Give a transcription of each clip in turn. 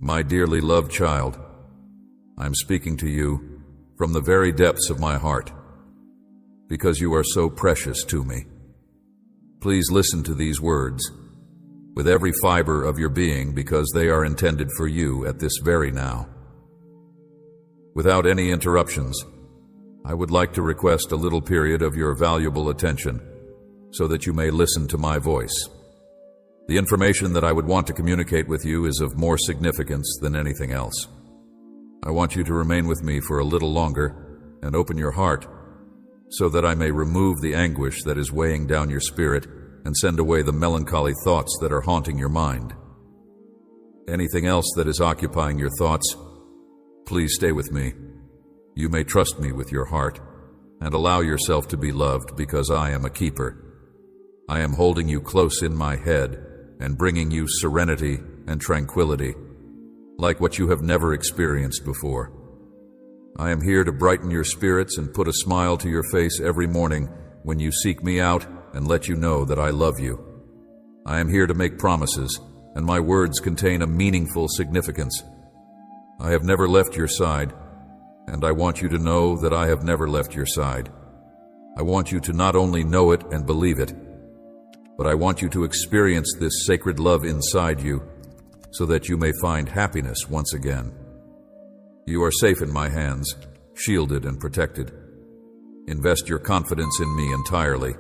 My dearly loved child, I'm speaking to you from the very depths of my heart, because you are so precious to me. Please listen to these words with every fiber of your being, because they are intended for you at this very now. Without any interruptions, I would like to request a little period of your valuable attention so that you may listen to my voice. The information that I would want to communicate with you is of more significance than anything else. I want you to remain with me for a little longer and open your heart so that I may remove the anguish that is weighing down your spirit and send away the melancholy thoughts that are haunting your mind. Anything else that is occupying your thoughts, please stay with me. You may trust me with your heart and allow yourself to be loved, because I am a keeper. I am holding you close in my head and bringing you serenity and tranquility, like what you have never experienced before. I am here to brighten your spirits and put a smile to your face every morning when you seek me out and let you know that I love you. I am here to make promises, and my words contain a meaningful significance. I have never left your side, and I want you to know that I have never left your side. I want you to not only know it and believe it, but I want you to experience this sacred love inside you so that you may find happiness once again. You are safe in my hands, shielded and protected. Invest your confidence in me entirely.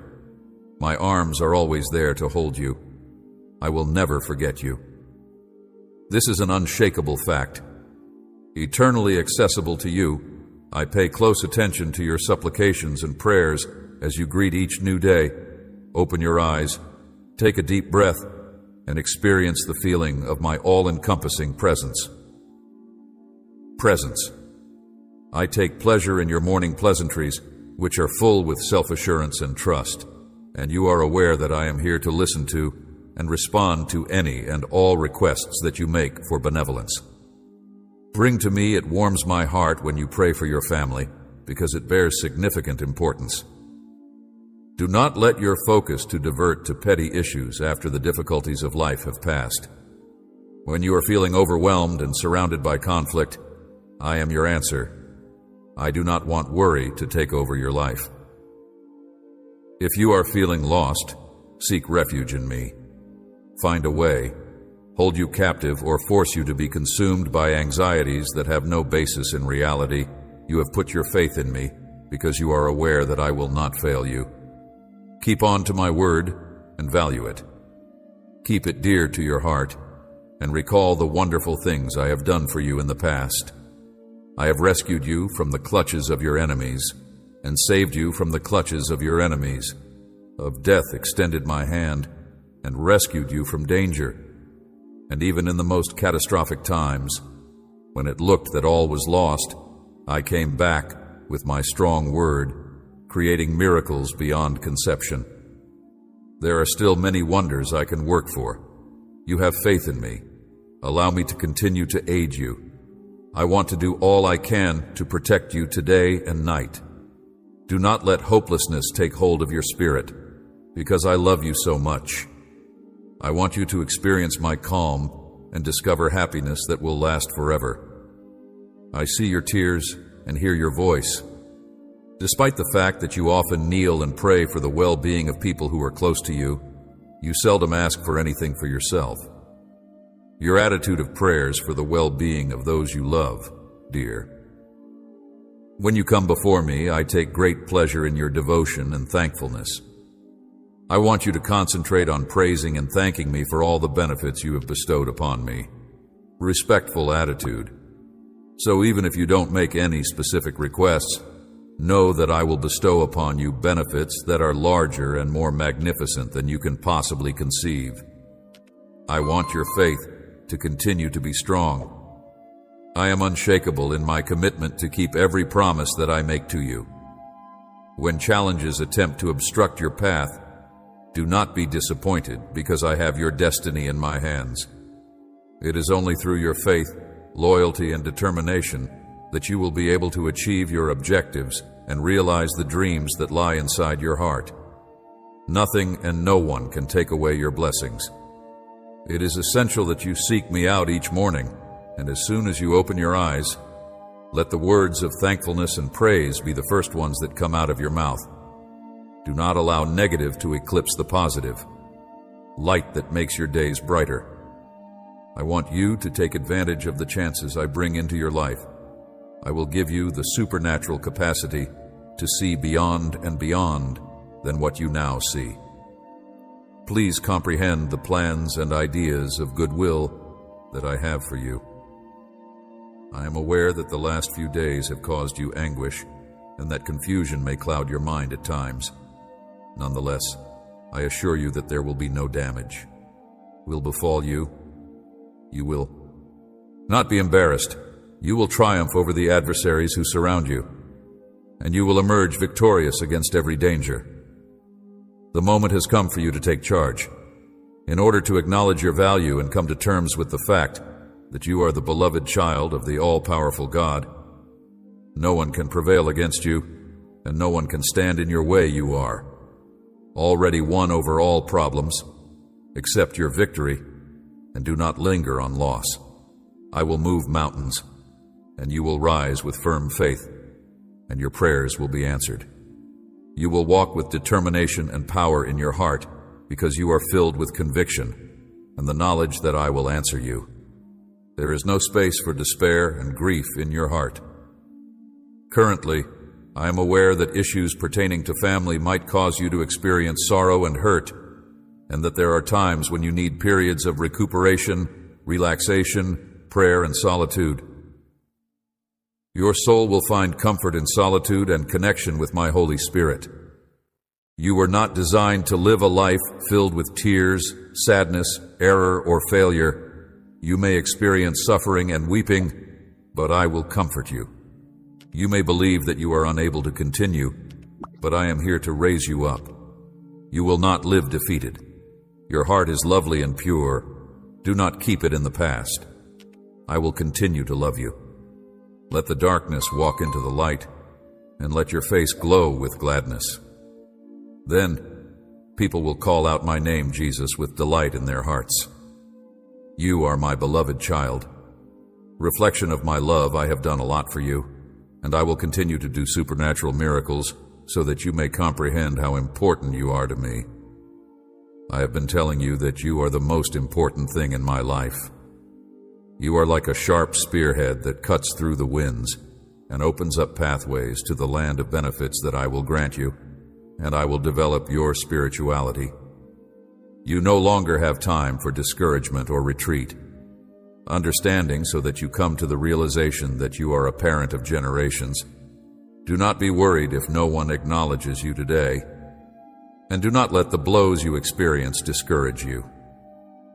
My arms are always there to hold you. I will never forget you. This is an unshakable fact. Eternally accessible to you, I pay close attention to your supplications and prayers as you greet each new day. Open your eyes, take a deep breath, and experience the feeling of my all-encompassing presence. Presence. I take pleasure in your morning pleasantries, which are full with self-assurance and trust, and you are aware that I am here to listen to and respond to any and all requests that you make for benevolence. Bring to me, it warms my heart when you pray for your family, because it bears significant importance. Do not let your focus to divert to petty issues after the difficulties of life have passed. When you are feeling overwhelmed and surrounded by conflict, I am your answer. I do not want worry to take over your life. If you are feeling lost, seek refuge in me. Find a way, hold you captive, or force you to be consumed by anxieties that have no basis in reality. You have put your faith in me because you are aware that I will not fail you. Keep on to my word and value it. Keep it dear to your heart and recall the wonderful things I have done for you in the past. I have rescued you from the clutches of your enemies and saved you from the clutches of your enemies. Of death extended my hand and rescued you from danger. And even in the most catastrophic times, when it looked that all was lost, I came back with my strong word, creating miracles beyond conception. There are still many wonders I can work for. You have faith in me. Allow me to continue to aid you. I want to do all I can to protect you today and night. Do not let hopelessness take hold of your spirit, because I love you so much. I want you to experience my calm and discover happiness that will last forever. I see your tears and hear your voice. Despite the fact that you often kneel and pray for the well-being of people who are close to you, you seldom ask for anything for yourself. Your attitude of prayers for the well-being of those you love, dear. When you come before me, I take great pleasure in your devotion and thankfulness. I want you to concentrate on praising and thanking me for all the benefits you have bestowed upon me. Respectful attitude. So even if you don't make any specific requests, know that I will bestow upon you benefits that are larger and more magnificent than you can possibly conceive. I want your faith to continue to be strong. I am unshakable in my commitment to keep every promise that I make to you. When challenges attempt to obstruct your path, do not be disappointed, because I have your destiny in my hands. It is only through your faith, loyalty, and determination that you will be able to achieve your objectives and realize the dreams that lie inside your heart. Nothing and no one can take away your blessings. It is essential that you seek me out each morning And as soon as you open your eyes, let the words of thankfulness and praise be the first ones that come out of your mouth. Do not allow negative to eclipse the positive, light that makes your days brighter. I want you to take advantage of the chances I bring into your life. I will give you the supernatural capacity to see beyond and beyond than what you now see. Please comprehend the plans and ideas of goodwill that I have for you. I am aware that the last few days have caused you anguish and that confusion may cloud your mind at times. Nonetheless, I assure you that there will be no damage. Will befall you. You will not be embarrassed. You will triumph over the adversaries who surround you, and you will emerge victorious against every danger. The moment has come for you to take charge. In order to acknowledge your value and come to terms with the fact that you are the beloved child of the all-powerful God, no one can prevail against you, and no one can stand in your way. You are already won over all problems. Accept your victory and do not linger on loss. I will move mountains, and you will rise with firm faith, and your prayers will be answered. You will walk with determination and power in your heart because you are filled with conviction and the knowledge that I will answer you. There is no space for despair and grief in your heart. Currently, I am aware that issues pertaining to family might cause you to experience sorrow and hurt, and that there are times when you need periods of recuperation, relaxation, prayer, and solitude. Your soul will find comfort in solitude and connection with my Holy Spirit. You were not designed to live a life filled with tears, sadness, error, or failure. You may experience suffering and weeping, but I will comfort you. You may believe that you are unable to continue, but I am here to raise you up. You will not live defeated. Your heart is lovely and pure. Do not keep it in the past. I will continue to love you. Let the darkness walk into the light, and let your face glow with gladness. Then people will call out my name, Jesus, with delight in their hearts. You are my beloved child. Reflection of my love, I have done a lot for you, and I will continue to do supernatural miracles so that you may comprehend how important you are to me. I have been telling you that you are the most important thing in my life. You are like a sharp spearhead that cuts through the winds and opens up pathways to the land of benefits that I will grant you, and I will develop your spirituality. You no longer have time for discouragement or retreat. Understanding so that you come to the realization that you are a parent of generations. Do not be worried if no one acknowledges you today, and do not let the blows you experience discourage you.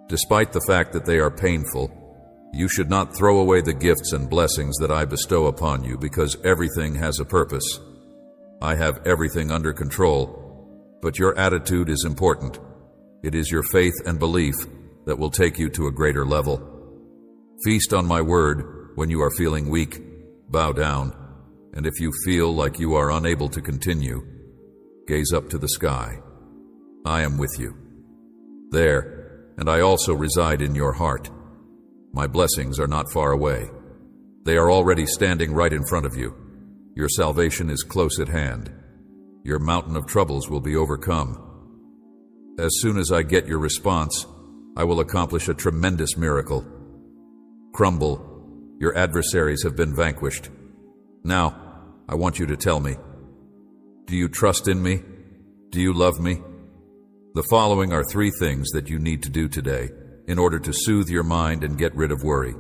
Despite the fact that they are painful, you should not throw away the gifts and blessings that I bestow upon you, because everything has a purpose. I have everything under control, but your attitude is important. It is your faith and belief that will take you to a greater level. Feast on my word when you are feeling weak. Bow down, and if you feel like you are unable to continue, gaze up to the sky. I am with you. There, and I also reside in your heart. My blessings are not far away. They are already standing right in front of you. Your salvation is close at hand. Your mountain of troubles will be overcome. As soon as I get your response, I will accomplish a tremendous miracle. Crumble, your adversaries have been vanquished. Now, I want you to tell me, do you trust in me? Do you love me? The following are 3 things that you need to do today in order to soothe your mind and get rid of worry.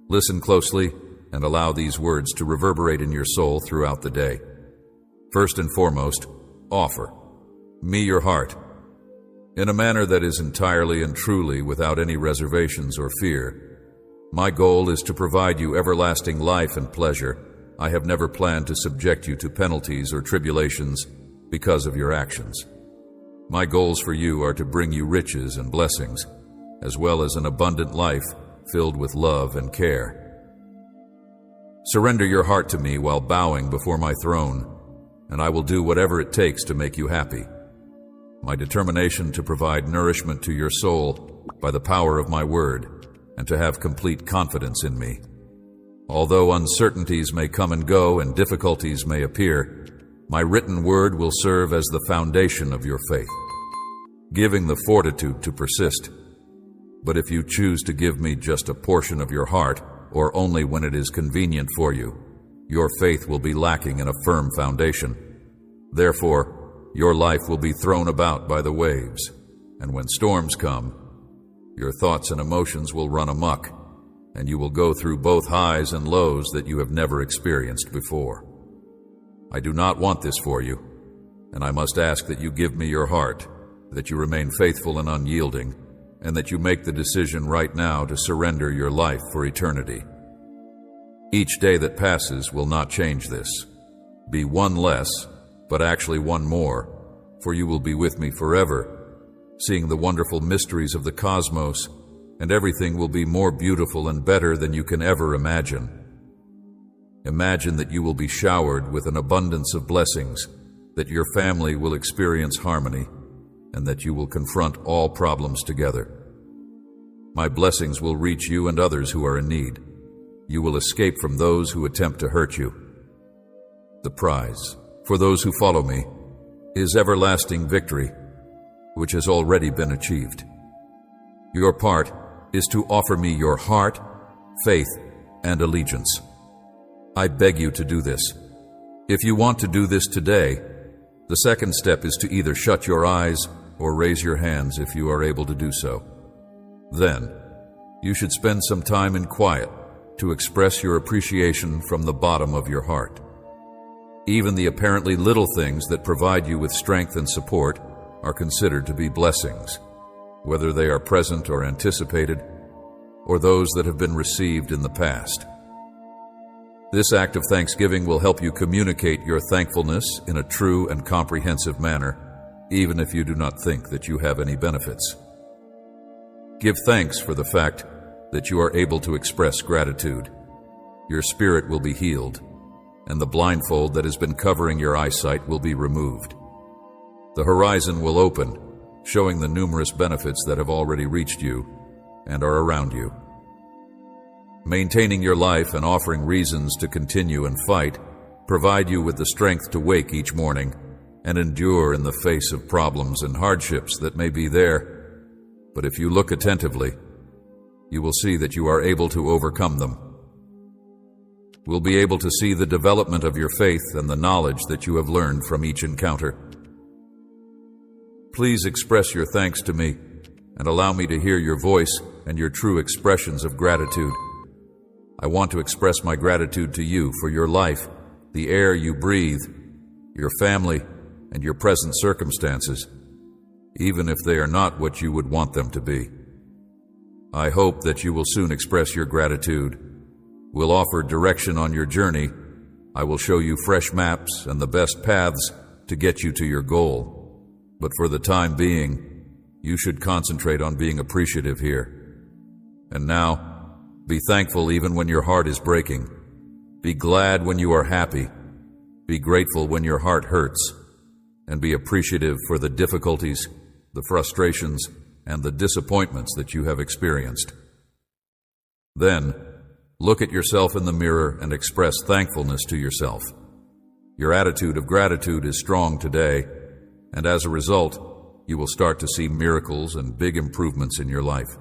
Listen closely and allow these words to reverberate in your soul throughout the day. First and foremost, offer me your heart in a manner that is entirely and truly without any reservations or fear. My goal is to provide you everlasting life and pleasure. I have never planned to subject you to penalties or tribulations because of your actions. My goals for you are to bring you riches and blessings, as well as an abundant life filled with love and care. Surrender your heart to me while bowing before my throne, and I will do whatever it takes to make you happy. My determination to provide nourishment to your soul by the power of my word and to have complete confidence in me. Although uncertainties may come and go and difficulties may appear, my written word will serve as the foundation of your faith, giving the fortitude to persist. But if you choose to give me just a portion of your heart, or only when it is convenient for you, your faith will be lacking in a firm foundation. Therefore, your life will be thrown about by the waves, and when storms come, your thoughts and emotions will run amok, and you will go through both highs and lows that you have never experienced before. I do not want this for you, and I must ask that you give me your heart, that you remain faithful and unyielding, and that you make the decision right now to surrender your life for eternity. Each day that passes will not change this. Be one less, but actually one more, for you will be with me forever, seeing the wonderful mysteries of the cosmos, and everything will be more beautiful and better than you can ever imagine. Imagine that you will be showered with an abundance of blessings, that your family will experience harmony, and that you will confront all problems together. My blessings will reach you and others who are in need. You will escape from those who attempt to hurt you. The prize, for those who follow me, is everlasting victory, which has already been achieved. Your part is to offer me your heart, faith, and allegiance. I beg you to do this. If you want to do this today, the second step is to either shut your eyes or raise your hands if you are able to do so. Then, you should spend some time in quiet to express your appreciation from the bottom of your heart. Even the apparently little things that provide you with strength and support are considered to be blessings, whether they are present or anticipated, or those that have been received in the past. This act of thanksgiving will help you communicate your thankfulness in a true and comprehensive manner, even if you do not think that you have any benefits. Give thanks for the fact that you are able to express gratitude. Your spirit will be healed, and the blindfold that has been covering your eyesight will be removed. The horizon will open, showing the numerous benefits that have already reached you and are around you. Maintaining your life and offering reasons to continue and fight provide you with the strength to wake each morning and endure in the face of problems and hardships that may be there. But if you look attentively, you will see that you are able to overcome them. We'll be able to see the development of your faith and the knowledge that you have learned from each encounter. Please express your thanks to me and allow me to hear your voice and your true expressions of gratitude. I want to express my gratitude to you for your life, the air you breathe, your family, and your present circumstances, even if they are not what you would want them to be. I hope that you will soon express your gratitude. We'll offer direction on your journey. I will show you fresh maps and the best paths to get you to your goal. But for the time being, you should concentrate on being appreciative here. And now, be thankful even when your heart is breaking. Be glad when you are happy. Be grateful when your heart hurts. And be appreciative for the difficulties, the frustrations, and the disappointments that you have experienced. Then, look at yourself in the mirror and express thankfulness to yourself. Your attitude of gratitude is strong today, and as a result, you will start to see miracles and big improvements in your life.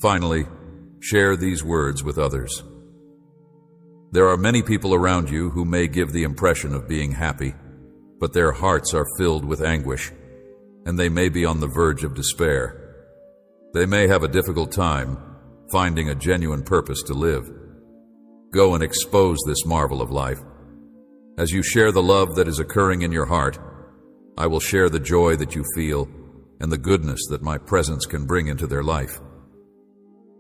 Finally, share these words with others. There are many people around you who may give the impression of being happy, but their hearts are filled with anguish, and they may be on the verge of despair. They may have a difficult time finding a genuine purpose to live. Go and expose this marvel of life. As you share the love that is occurring in your heart, I will share the joy that you feel and the goodness that my presence can bring into their life.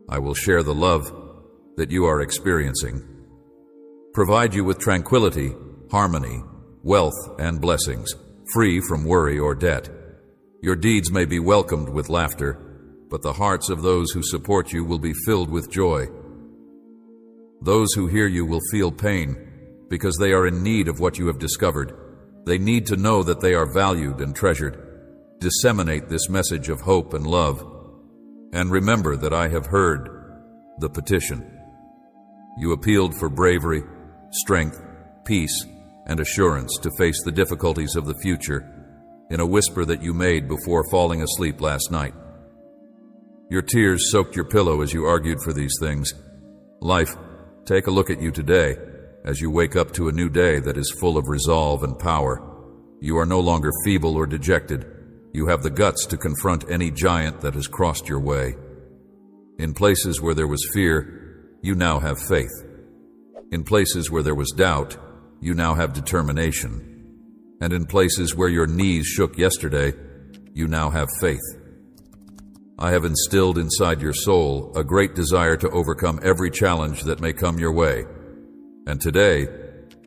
I will share the love that you are experiencing, provide you with tranquility, harmony, wealth, and blessings, free from worry or debt. Your deeds may be welcomed with laughter, but the hearts of those who support you will be filled with joy. Those who hear you will feel pain because they are in need of what you have discovered. They need to know that they are valued and treasured. Disseminate this message of hope and love. And remember that I have heard the petition. You appealed for bravery, strength, peace, and assurance to face the difficulties of the future in a whisper that you made before falling asleep last night. Your tears soaked your pillow as you argued for these things. Life, take a look at you today as you wake up to a new day that is full of resolve and power. You are no longer feeble or dejected. You have the guts to confront any giant that has crossed your way. In places where there was fear, you now have faith. In places where there was doubt, you now have determination. And in places where your knees shook yesterday, you now have faith. I have instilled inside your soul a great desire to overcome every challenge that may come your way. And today,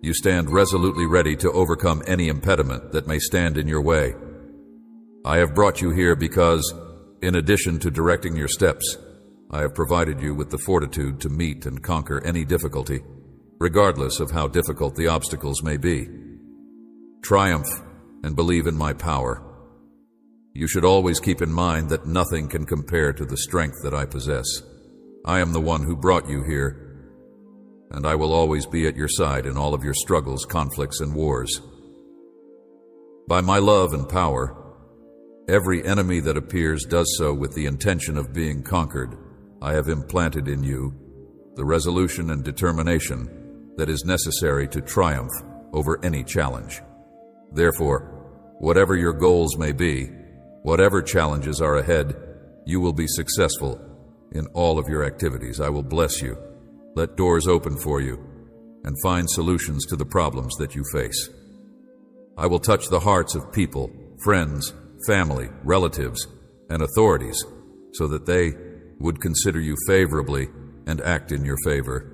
you stand resolutely ready to overcome any impediment that may stand in your way. I have brought you here because, in addition to directing your steps, I have provided you with the fortitude to meet and conquer any difficulty, regardless of how difficult the obstacles may be. Triumph and believe in my power. You should always keep in mind that nothing can compare to the strength that I possess. I am the one who brought you here, and I will always be at your side in all of your struggles, conflicts, and wars. By my love and power, every enemy that appears does so with the intention of being conquered. I have implanted in you the resolution and determination that is necessary to triumph over any challenge. Therefore, whatever your goals may be, whatever challenges are ahead, you will be successful in all of your activities. I will bless you, let doors open for you, and find solutions to the problems that you face. I will touch the hearts of people, friends, family, relatives, and authorities so that they would consider you favorably and act in your favor.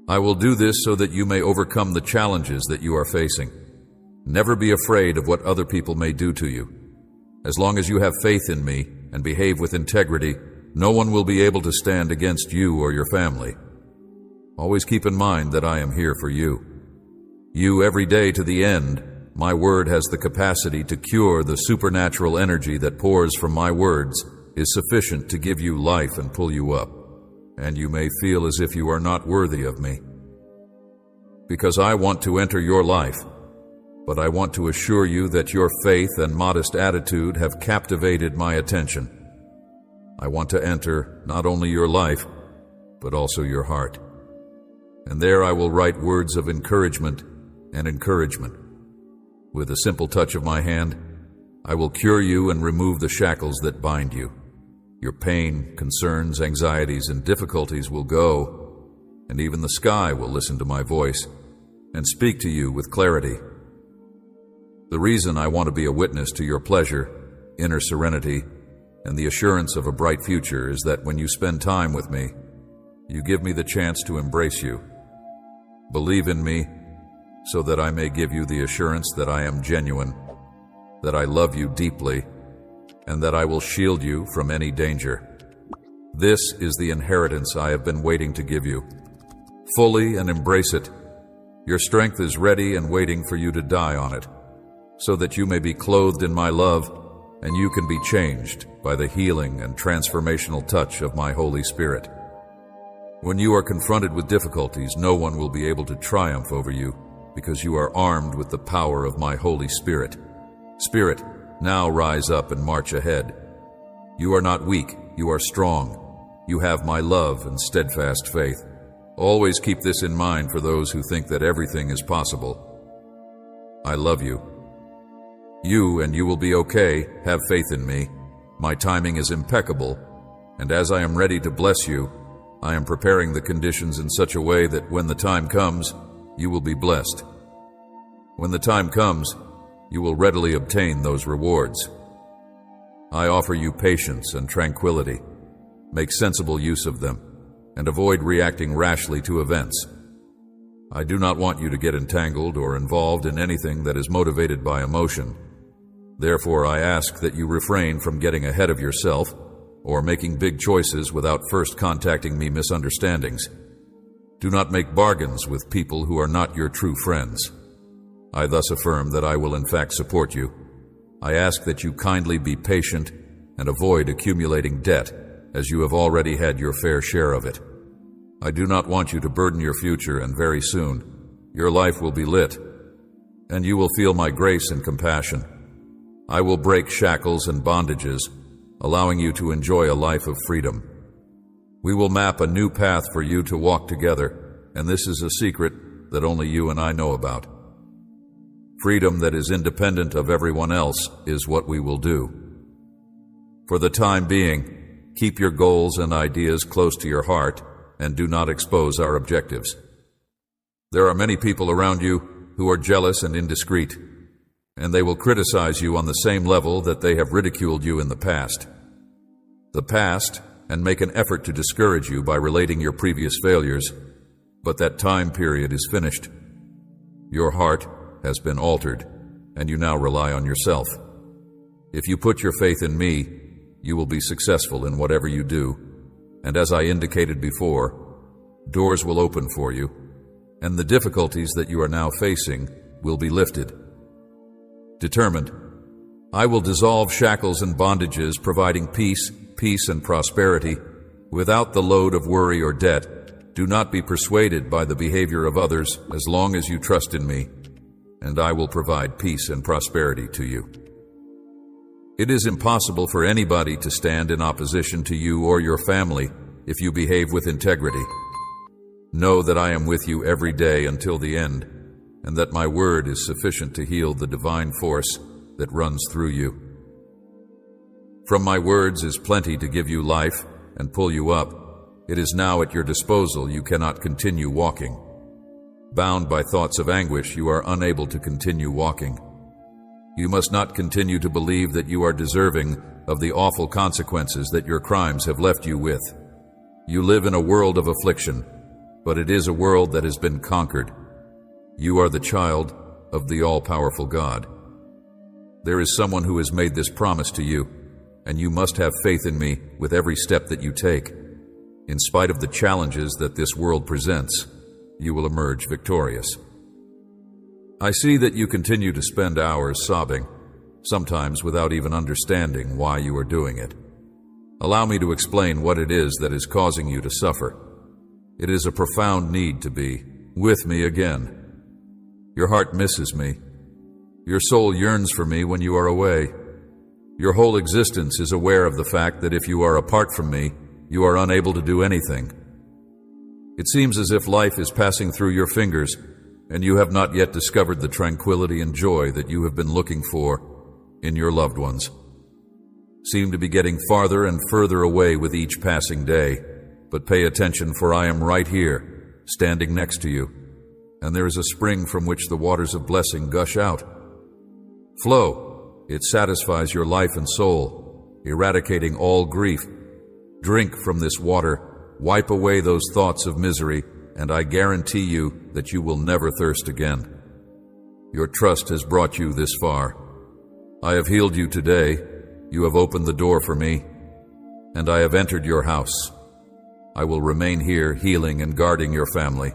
I will do this so that you may overcome the challenges that you are facing. Never be afraid of what other people may do to you. As long as you have faith in me and behave with integrity, no one will be able to stand against you or your family. Always keep in mind that I am here for you. You every day to the end. My word has the capacity to cure. The supernatural energy that pours from my words is sufficient to give you life and pull you up, and you may feel as if you are not worthy of me. Because I want to enter your life, but I want to assure you that your faith and modest attitude have captivated my attention. I want to enter not only your life, but also your heart. And there I will write words of encouragement and encouragement. With a simple touch of my hand, I will cure you and remove the shackles that bind you. Your pain, concerns, anxieties, and difficulties will go, and even the sky will listen to my voice and speak to you with clarity. The reason I want to be a witness to your pleasure, inner serenity, and the assurance of a bright future is that when you spend time with me, you give me the chance to embrace you. Believe in me so that I may give you the assurance that I am genuine, that I love you deeply, and that I will shield you from any danger. This is the inheritance I have been waiting to give you. Fully and embrace it. Your strength is ready and waiting for you to die on it, so that you may be clothed in my love and you can be changed by the healing and transformational touch of my Holy Spirit. When you are confronted with difficulties, no one will be able to triumph over you because you are armed with the power of my Holy Spirit. Spirit, now rise up and march ahead. You are not weak, you are strong. You have my love and steadfast faith. Always keep this in mind for those who think that everything is possible. I love you. You and you will be okay. Have faith in me. My timing is impeccable, and as I am ready to bless you, I am preparing the conditions in such a way that when the time comes, you will be blessed. When the time comes, you will readily obtain those rewards. I offer you patience and tranquility. Make sensible use of them, and avoid reacting rashly to events. I do not want you to get entangled or involved in anything that is motivated by emotion. Therefore, I ask that you refrain from getting ahead of yourself or making big choices without first contacting me misunderstandings. Do not make bargains with people who are not your true friends. I thus affirm that I will in fact support you. I ask that you kindly be patient and avoid accumulating debt, as you have already had your fair share of it. I do not want you to burden your future, and very soon, your life will be lit, and you will feel my grace and compassion. I will break shackles and bondages, allowing you to enjoy a life of freedom. We will map a new path for you to walk together, and this is a secret that only you and I know about. Freedom that is independent of everyone else is what we will do. For the time being, keep your goals and ideas close to your heart and do not expose our objectives. There are many people around you who are jealous and indiscreet, and they will criticize you on the same level that they have ridiculed you in the past. And make an effort to discourage you by relating your previous failures, but that time period is finished. Your heart has been altered, and you now rely on yourself. If you put your faith in me, you will be successful in whatever you do, and as I indicated before, doors will open for you, and the difficulties that you are now facing will be lifted. Determined, I will dissolve shackles and bondages, providing peace and prosperity, without the load of worry or debt. Do not be persuaded by the behavior of others, as long as you trust in me, and I will provide peace and prosperity to you. It is impossible for anybody to stand in opposition to you or your family if you behave with integrity. Know that I am with you every day until the end, and that my word is sufficient to heal the divine force that runs through you. From my words is plenty to give you life and pull you up. It is now at your disposal. You cannot continue walking. Bound by thoughts of anguish, you are unable to continue walking. You must not continue to believe that you are deserving of the awful consequences that your crimes have left you with. You live in a world of affliction, but it is a world that has been conquered. You are the child of the all-powerful God. There is someone who has made this promise to you, and you must have faith in me with every step that you take. In spite of the challenges that this world presents, you will emerge victorious. I see that you continue to spend hours sobbing, sometimes without even understanding why you are doing it. Allow me to explain what it is that is causing you to suffer. It is a profound need to be with me again. Your heart misses me. Your soul yearns for me when you are away. Your whole existence is aware of the fact that if you are apart from me, you are unable to do anything. It seems as if life is passing through your fingers, and you have not yet discovered the tranquility and joy that you have been looking for in your loved ones. Seem to be getting farther and further away with each passing day, but pay attention, for I am right here, standing next to you, and there is a spring from which the waters of blessing gush out. Flow. It satisfies your life and soul, eradicating all grief. Drink from this water, wipe away those thoughts of misery, and I guarantee you that you will never thirst again. Your trust has brought you this far. I have healed you today. You have opened the door for me, and I have entered your house. I will remain here, healing and guarding your family,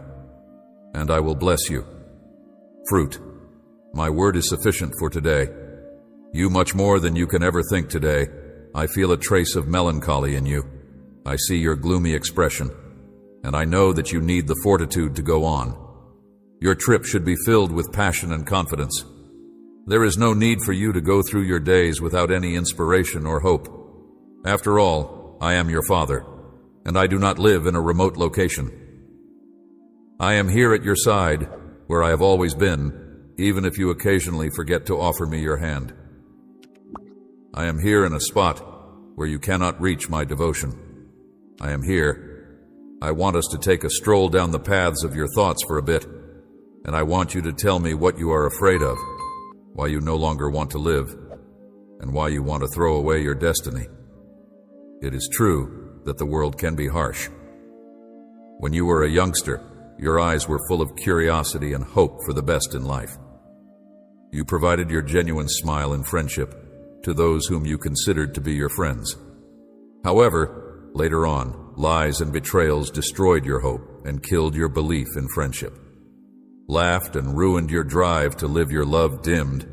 and I will bless you. Fruit. My word is sufficient for today. You much more than you can ever think today. I feel a trace of melancholy in you. I see your gloomy expression, and I know that you need the fortitude to go on. Your trip should be filled with passion and confidence. There is no need for you to go through your days without any inspiration or hope. After all, I am your father, and I do not live in a remote location. I am here at your side, where I have always been, even if you occasionally forget to offer me your hand. I am here in a spot where you cannot reach my devotion. I am here. I want us to take a stroll down the paths of your thoughts for a bit, and I want you to tell me what you are afraid of, why you no longer want to live, and why you want to throw away your destiny. It is true that the world can be harsh. When you were a youngster, your eyes were full of curiosity and hope for the best in life. You provided your genuine smile and friendship to those whom you considered to be your friends. However, later on, lies and betrayals destroyed your hope and killed your belief in friendship. Laughed and ruined your drive to live your love dimmed,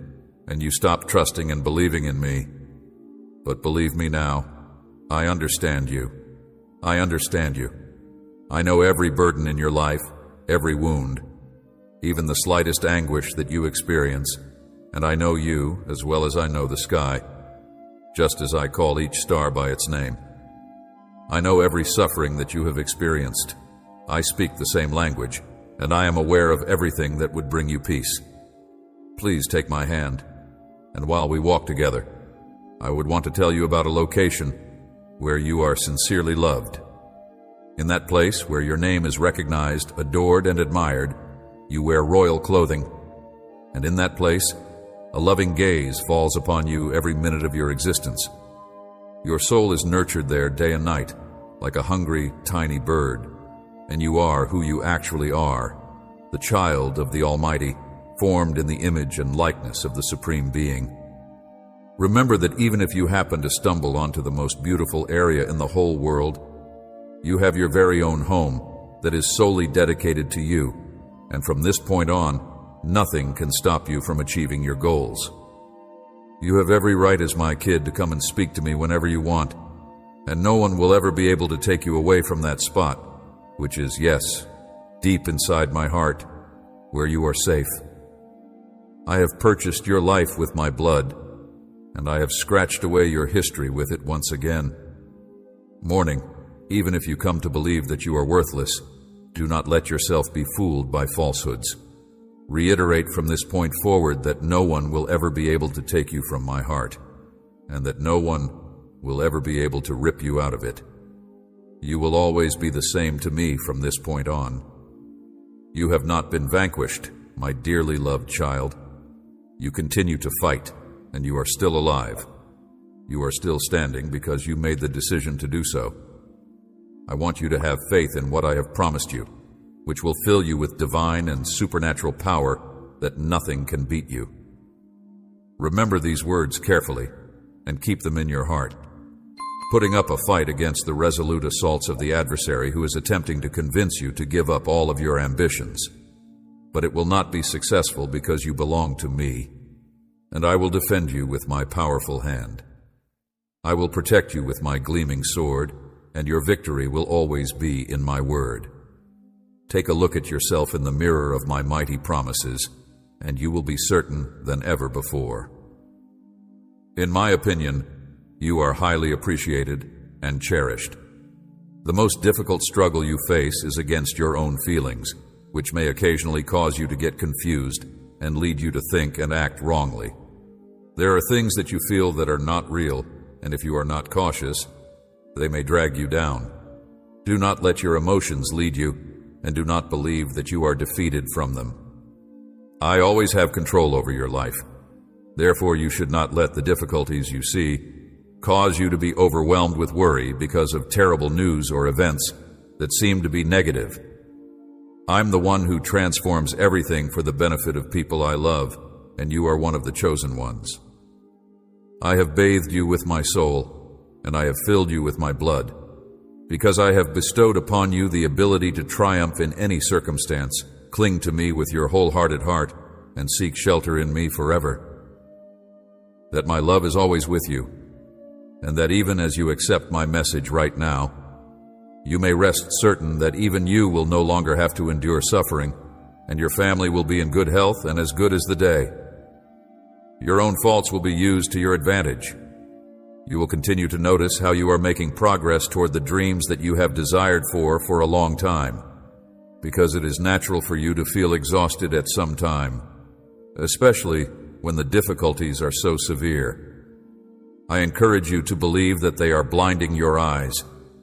and you stopped trusting and believing in me. But believe me now, I understand you. I understand you. I know every burden in your life, every wound, even the slightest anguish that you experience, and I know you as well as I know the sky, just as I call each star by its name. I know every suffering that you have experienced. I speak the same language, and I am aware of everything that would bring you peace. Please take my hand, and while we walk together, I would want to tell you about a location where you are sincerely loved. In that place where your name is recognized, adored, and admired, you wear royal clothing, and in that place, a loving gaze falls upon you every minute of your existence. Your soul is nurtured there day and night, like a hungry, tiny bird, and you are who you actually are, the child of the Almighty, formed in the image and likeness of the Supreme Being. Remember that even if you happen to stumble onto the most beautiful area in the whole world, you have your very own home that is solely dedicated to you, and from this point on, nothing can stop you from achieving your goals. You have every right as my kid to come and speak to me whenever you want, and no one will ever be able to take you away from that spot, which is, yes, deep inside my heart, where you are safe. I have purchased your life with my blood, and I have scratched away your history with it once again. Morning, even if you come to believe that you are worthless, do not let yourself be fooled by falsehoods. Reiterate from this point forward that no one will ever be able to take you from my heart, and that no one will ever be able to rip you out of it. You will always be the same to me from this point on. You have not been vanquished, my dearly loved child. You continue to fight, and you are still alive. You are still standing because you made the decision to do so. I want you to have faith in what I have promised you, which will fill you with divine and supernatural power that nothing can beat you. Remember these words carefully and keep them in your heart, putting up a fight against the resolute assaults of the adversary who is attempting to convince you to give up all of your ambitions. But it will not be successful because you belong to me, and I will defend you with my powerful hand. I will protect you with my gleaming sword, and your victory will always be in my word. Take a look at yourself in the mirror of my mighty promises, and you will be certain than ever before. In my opinion, you are highly appreciated and cherished. The most difficult struggle you face is against your own feelings, which may occasionally cause you to get confused and lead you to think and act wrongly. There are things that you feel that are not real, and if you are not cautious, they may drag you down. Do not let your emotions lead you, and do not believe that you are defeated from them. I always have control over your life. Therefore, you should not let the difficulties you see cause you to be overwhelmed with worry because of terrible news or events that seem to be negative. I'm the one who transforms everything for the benefit of people I love, and you are one of the chosen ones. I have bathed you with my soul, and I have filled you with my blood, because I have bestowed upon you the ability to triumph in any circumstance. Cling to me with your wholehearted heart, and seek shelter in me forever. That my love is always with you, and that even as you accept my message right now, you may rest certain that even you will no longer have to endure suffering, and your family will be in good health and as good as the day. Your own faults will be used to your advantage. You will continue to notice how you are making progress toward the dreams that you have desired for a long time, because it is natural for you to feel exhausted at some time, especially when the difficulties are so severe. I encourage you to believe that they are blinding your eyes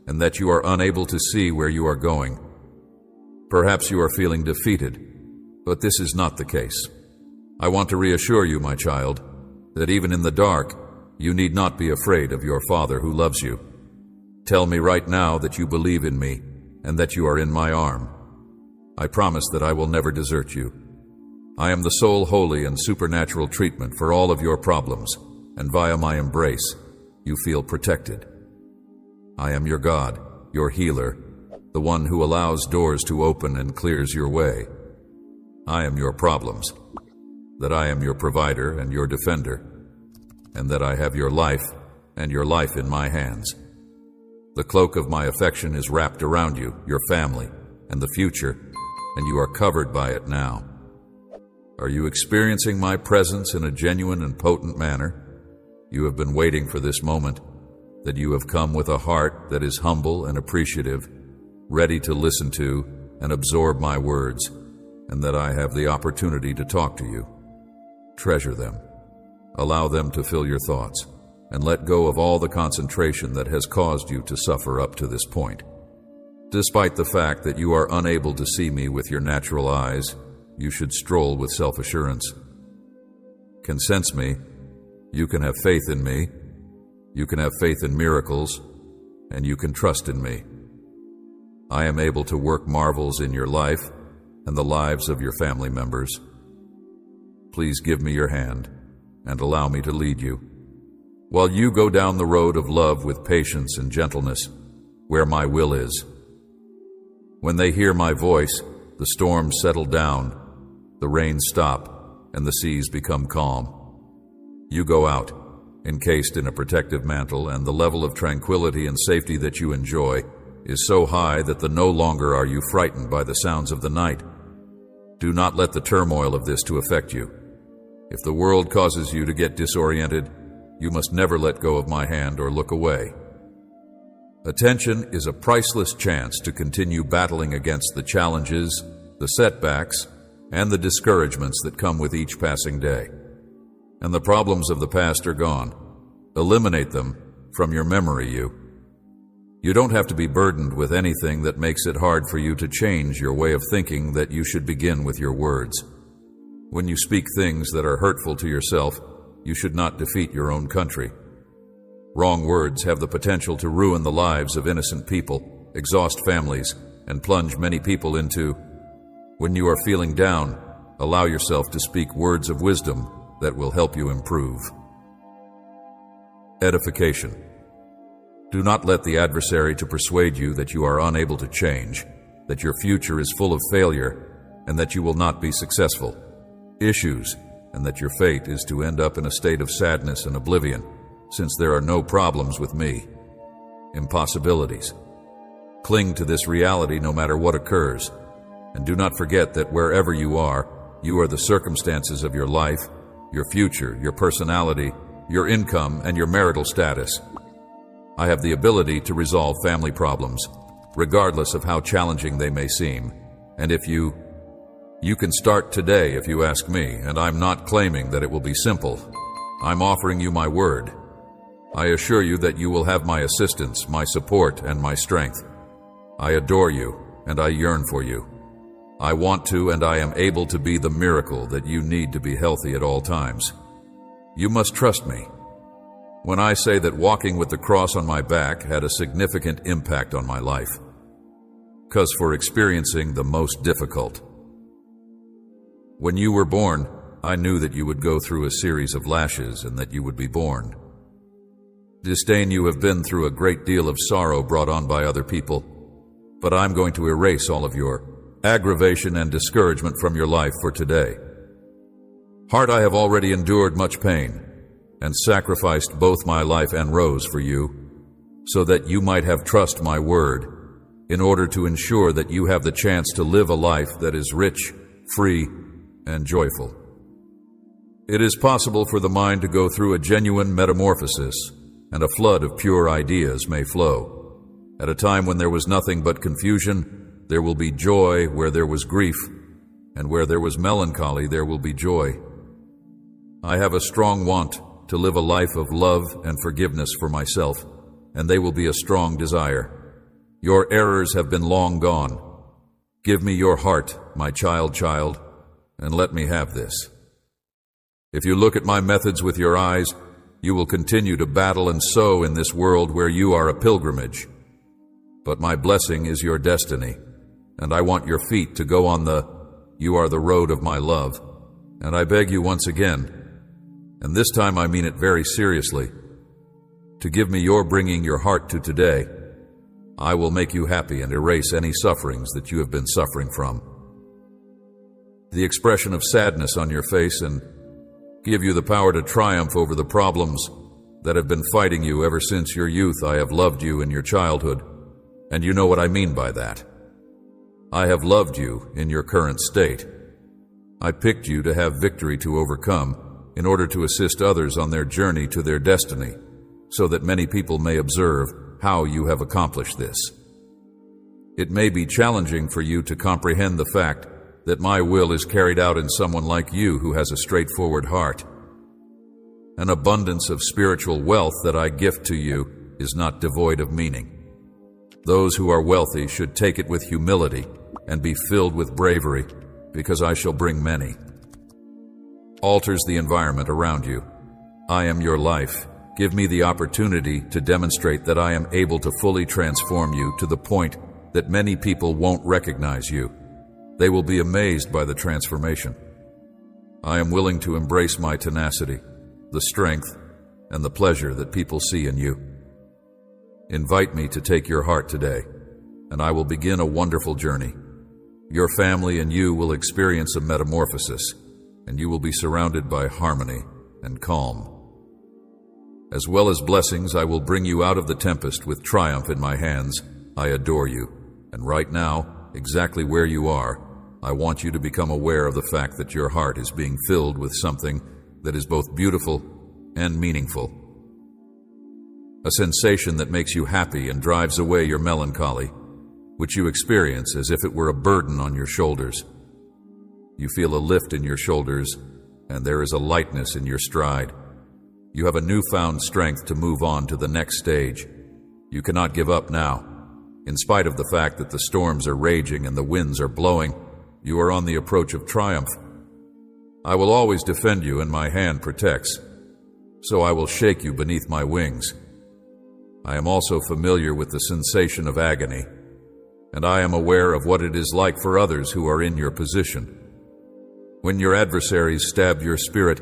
and that you are unable to see where you are going. Perhaps you are feeling defeated, but this is not the case. I want to reassure you, my child, that even in the dark, you need not be afraid of your Father who loves you. Tell me right now that you believe in me and that you are in my arm. I promise that I will never desert you. I am the sole holy and supernatural treatment for all of your problems, and via my embrace, you feel protected. I am your God, your healer, the one who allows doors to open and clears your way. I am your problems, that I am your provider and your defender, and that I have your life and your life in my hands. The cloak of my affection is wrapped around you, your family, and the future, and you are covered by it now. Are you experiencing my presence in a genuine and potent manner? You have been waiting for this moment, that you have come with a heart that is humble and appreciative, ready to listen to and absorb my words, and that I have the opportunity to talk to you. Treasure them. Allow them to fill your thoughts, and let go of all the concentration that has caused you to suffer up to this point. Despite the fact that you are unable to see me with your natural eyes, you should stroll with self-assurance. Can sense me. You can have faith in me. You can have faith in miracles, and you can trust in me. I am able to work marvels in your life and the lives of your family members. Please give me your hand and allow me to lead you, while you go down the road of love with patience and gentleness, where my will is. When they hear my voice, the storms settle down, the rains stop, and the seas become calm. You go out, encased in a protective mantle, and the level of tranquility and safety that you enjoy is so high that no longer are you frightened by the sounds of the night. Do not let the turmoil of this to affect you. If the world causes you to get disoriented, you must never let go of my hand or look away. Attention is a priceless chance to continue battling against the challenges, the setbacks, and the discouragements that come with each passing day. And the problems of the past are gone. Eliminate them from your memory, You don't have to be burdened with anything that makes it hard for you to change your way of thinking that you should begin with your words. When you speak things that are hurtful to yourself, you should not defeat your own country. Wrong words have the potential to ruin the lives of innocent people, exhaust families, and plunge many people into. When you are feeling down, allow yourself to speak words of wisdom that will help you improve. Edification. Do not let the adversary to persuade you that you are unable to change, that your future is full of failure, and that you will not be successful. Issues, and that your fate is to end up in a state of sadness and oblivion, since there are no problems with me. Impossibilities. Cling to this reality no matter what occurs, and do not forget that wherever you are the circumstances of your life, your future, your personality, your income, and your marital status. I have the ability to resolve family problems, regardless of how challenging they may seem, and if you can start today if you ask me, and I'm not claiming that it will be simple. I'm offering you my word. I assure you that you will have my assistance, my support, and my strength. I adore you, and I yearn for you. I want to, and I am able to be the miracle that you need to be healthy at all times. You must trust me when I say that walking with the cross on my back had a significant impact on my life. 'Cause for experiencing the most difficult. When you were born, I knew that you would go through a series of lashes and that you would be born. Disdain, you have been through a great deal of sorrow brought on by other people, but I'm going to erase all of your aggravation and discouragement from your life for today. Heart, I have already endured much pain and sacrificed both my life and rose for you, so that you might have trust my word, in order to ensure that you have the chance to live a life that is rich, free, and joyful. It is possible for the mind to go through a genuine metamorphosis, and a flood of pure ideas may flow. At a time when there was nothing but confusion, there will be joy where there was grief, and where there was melancholy, there will be joy. I have a strong want to live a life of love and forgiveness for myself, and they will be a strong desire. Your errors have been long gone. Give me your heart, my child, and let me have this. If you look at my methods with your eyes, you will continue to battle and sow in this world where you are a pilgrimage. But my blessing is your destiny, and I want your feet to go on you are the road of my love. And I beg you once again, and this time I mean it very seriously, to give me your bringing your heart to today. I will make you happy and erase any sufferings that you have been suffering from. The expression of sadness on your face, and give you the power to triumph over the problems that have been fighting you ever since your youth. I have loved you in your childhood, and you know what I mean by that. I have loved you in your current state. I picked you to have victory to overcome in order to assist others on their journey to their destiny, so that many people may observe how you have accomplished this. It may be challenging for you to comprehend the fact that my will is carried out in someone like you who has a straightforward heart. An abundance of spiritual wealth that I gift to you is not devoid of meaning. Those who are wealthy should take it with humility and be filled with bravery, because I shall bring many. Alters the environment around you. I am your life. Give me the opportunity to demonstrate that I am able to fully transform you to the point that many people won't recognize you. They will be amazed by the transformation. I am willing to embrace my tenacity, the strength, and the pleasure that people see in you. Invite me to take your heart today, and I will begin a wonderful journey. Your family and you will experience a metamorphosis, and you will be surrounded by harmony and calm. As well as blessings, I will bring you out of the tempest with triumph in my hands. I adore you, and right now, exactly where you are, I want you to become aware of the fact that your heart is being filled with something that is both beautiful and meaningful. A sensation that makes you happy and drives away your melancholy, which you experience as if it were a burden on your shoulders. You feel a lift in your shoulders, and there is a lightness in your stride. You have a newfound strength to move on to the next stage. You cannot give up now. In spite of the fact that the storms are raging and the winds are blowing, you are on the approach of triumph. I will always defend you, and my hand protects. So I will shake you beneath my wings. I am also familiar with the sensation of agony, and I am aware of what it is like for others who are in your position. When your adversaries stab your spirit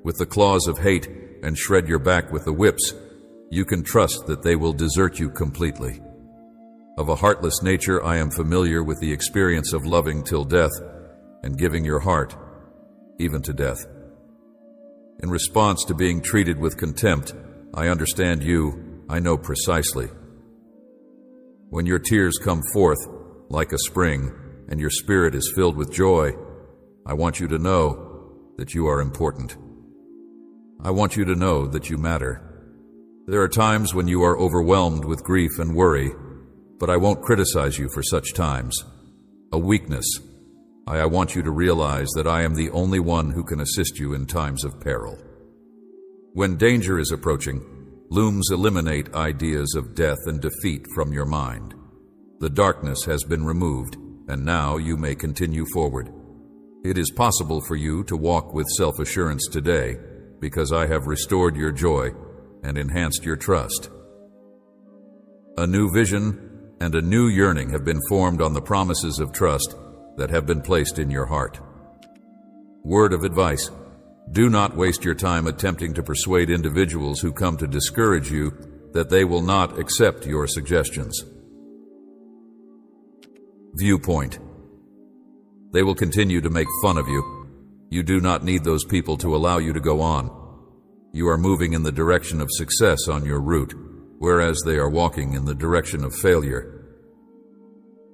with the claws of hate and shred your back with the whips, you can trust that they will desert you completely. Of a heartless nature, I am familiar with the experience of loving till death and giving your heart, even to death. In response to being treated with contempt, I understand you, I know precisely. When your tears come forth like a spring and your spirit is filled with joy, I want you to know that you are important. I want you to know that you matter. There are times when you are overwhelmed with grief and worry, but I won't criticize you for such times. A weakness. I want you to realize that I am the only one who can assist you in times of peril. When danger is approaching, looms eliminate ideas of death and defeat from your mind. The darkness has been removed, and now you may continue forward. It is possible for you to walk with self-assurance today because I have restored your joy and enhanced your trust. A new vision and a new yearning have been formed on the promises of trust that have been placed in your heart. Word of advice: do not waste your time attempting to persuade individuals who come to discourage you that they will not accept your suggestions. Viewpoint: they will continue to make fun of you. You do not need those people to allow you to go on. You are moving in the direction of success on your route, whereas they are walking in the direction of failure.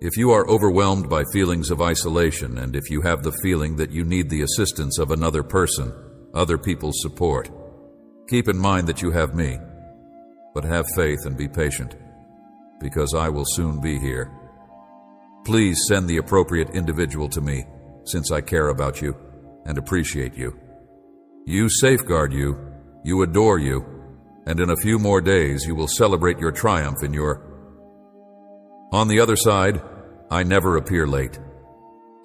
If you are overwhelmed by feelings of isolation, and if you have the feeling that you need the assistance of another person, other people's support, keep in mind that you have me. But have faith and be patient, because I will soon be here. Please send the appropriate individual to me, since I care about you and appreciate you. You safeguard you, you adore you, and in a few more days you will celebrate your triumph in your... On the other side, I never appear late.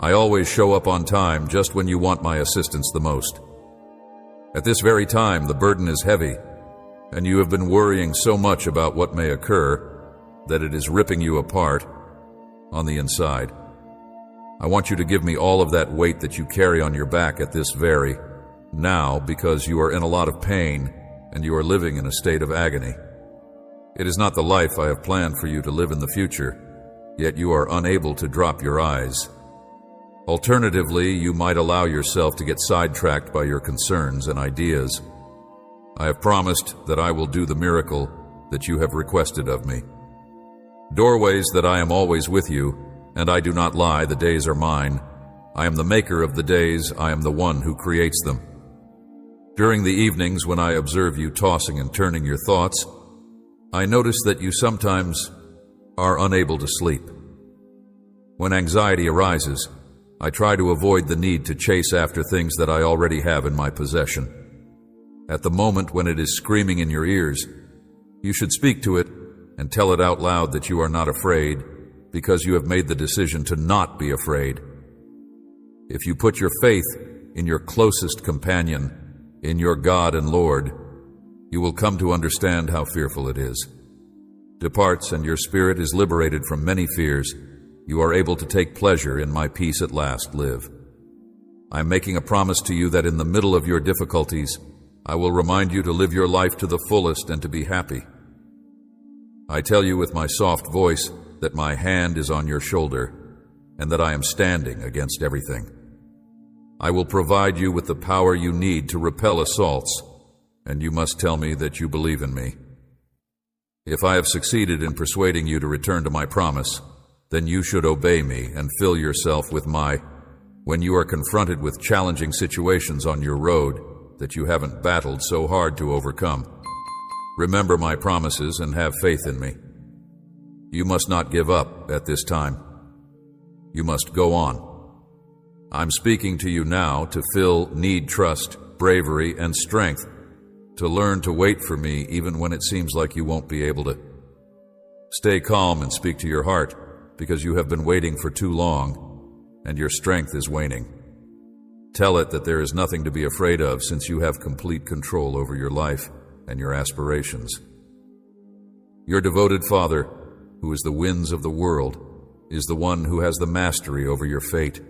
I always show up on time just when you want my assistance the most. At this very time, the burden is heavy, and you have been worrying so much about what may occur that it is ripping you apart on the inside. I want you to give me all of that weight that you carry on your back at this very now, because you are in a lot of pain and you are living in a state of agony. It is not the life I have planned for you to live in the future, yet you are unable to drop your eyes. Alternatively, you might allow yourself to get sidetracked by your concerns and ideas. I have promised that I will do the miracle that you have requested of me. Doorways that I am always with you, and I do not lie, the days are mine. I am the maker of the days, I am the one who creates them. During the evenings when I observe you tossing and turning your thoughts, I notice that you sometimes are unable to sleep. When anxiety arises, I try to avoid the need to chase after things that I already have in my possession. At the moment when it is screaming in your ears, you should speak to it and tell it out loud that you are not afraid because you have made the decision to not be afraid. If you put your faith in your closest companion, in your God and Lord, you will come to understand how fearful it is. Departs and your spirit is liberated from many fears. You are able to take pleasure in my peace at last live. I am making a promise to you that in the middle of your difficulties, I will remind you to live your life to the fullest and to be happy. I tell you with my soft voice that my hand is on your shoulder and that I am standing against everything. I will provide you with the power you need to repel assaults, and you must tell me that you believe in me. If I have succeeded in persuading you to return to my promise, then you should obey me and fill yourself with when you are confronted with challenging situations on your road that you haven't battled so hard to overcome. Remember my promises and have faith in me. You must not give up at this time. You must go on. I'm speaking to you now to need trust, bravery, and strength to learn to wait for me even when it seems like you won't be able to. Stay calm and speak to your heart because you have been waiting for too long and your strength is waning. Tell it that there is nothing to be afraid of since you have complete control over your life and your aspirations. Your devoted Father, who is the winds of the world, is the one who has the mastery over your fate.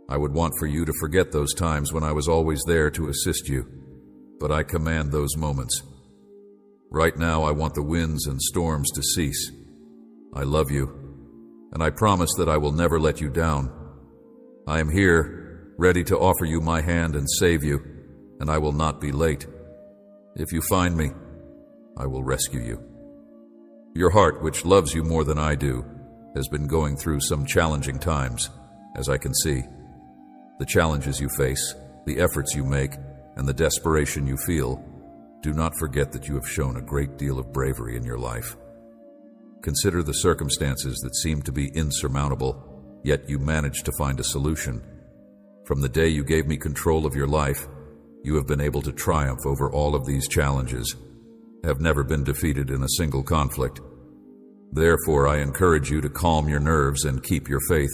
I would want for you to forget those times when I was always there to assist you, but I command those moments. Right now I want the winds and storms to cease. I love you, and I promise that I will never let you down. I am here, ready to offer you my hand and save you, and I will not be late. If you find me, I will rescue you. Your heart, which loves you more than I do, has been going through some challenging times, as I can see. The challenges you face, the efforts you make, and the desperation you feel, do not forget that you have shown a great deal of bravery in your life. Consider the circumstances that seem to be insurmountable, yet you managed to find a solution. From the day you gave me control of your life, you have been able to triumph over all of these challenges, have never been defeated in a single conflict. Therefore, I encourage you to calm your nerves and keep your faith.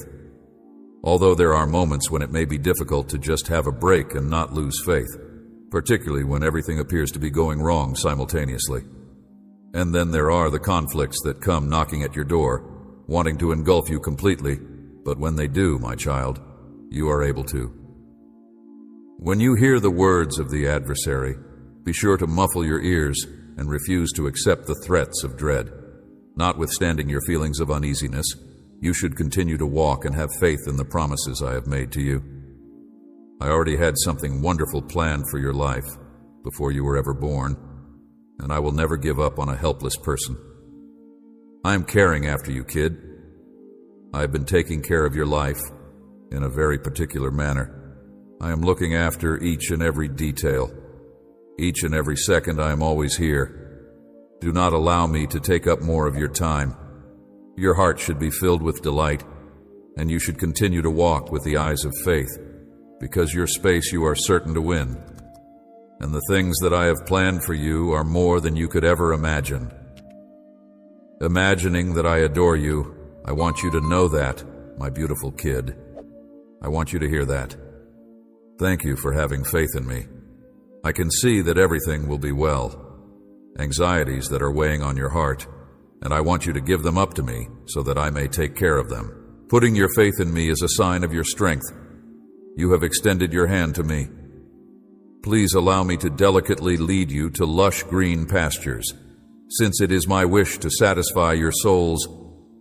Although there are moments when it may be difficult to just have a break and not lose faith, particularly when everything appears to be going wrong simultaneously. And then there are the conflicts that come knocking at your door, wanting to engulf you completely, but when they do, my child, you are able to. When you hear the words of the adversary, be sure to muffle your ears and refuse to accept the threats of dread. Notwithstanding your feelings of uneasiness, you should continue to walk and have faith in the promises I have made to you. I already had something wonderful planned for your life before you were ever born, and I will never give up on a helpless person. I am caring after you, kid. I have been taking care of your life in a very particular manner. I am looking after each and every detail. Each and every second I am always here. Do not allow me to take up more of your time. Your heart should be filled with delight, and you should continue to walk with the eyes of faith, because your space you are certain to win. And the things that I have planned for you are more than you could ever imagine. Imagining that I adore you, I want you to know that, my beautiful kid. I want you to hear that. Thank you for having faith in me. I can see that everything will be well. Anxieties that are weighing on your heart, and I want you to give them up to me so that I may take care of them. Putting your faith in me is a sign of your strength. You have extended your hand to me. Please allow me to delicately lead you to lush green pastures. Since it is my wish to satisfy your souls,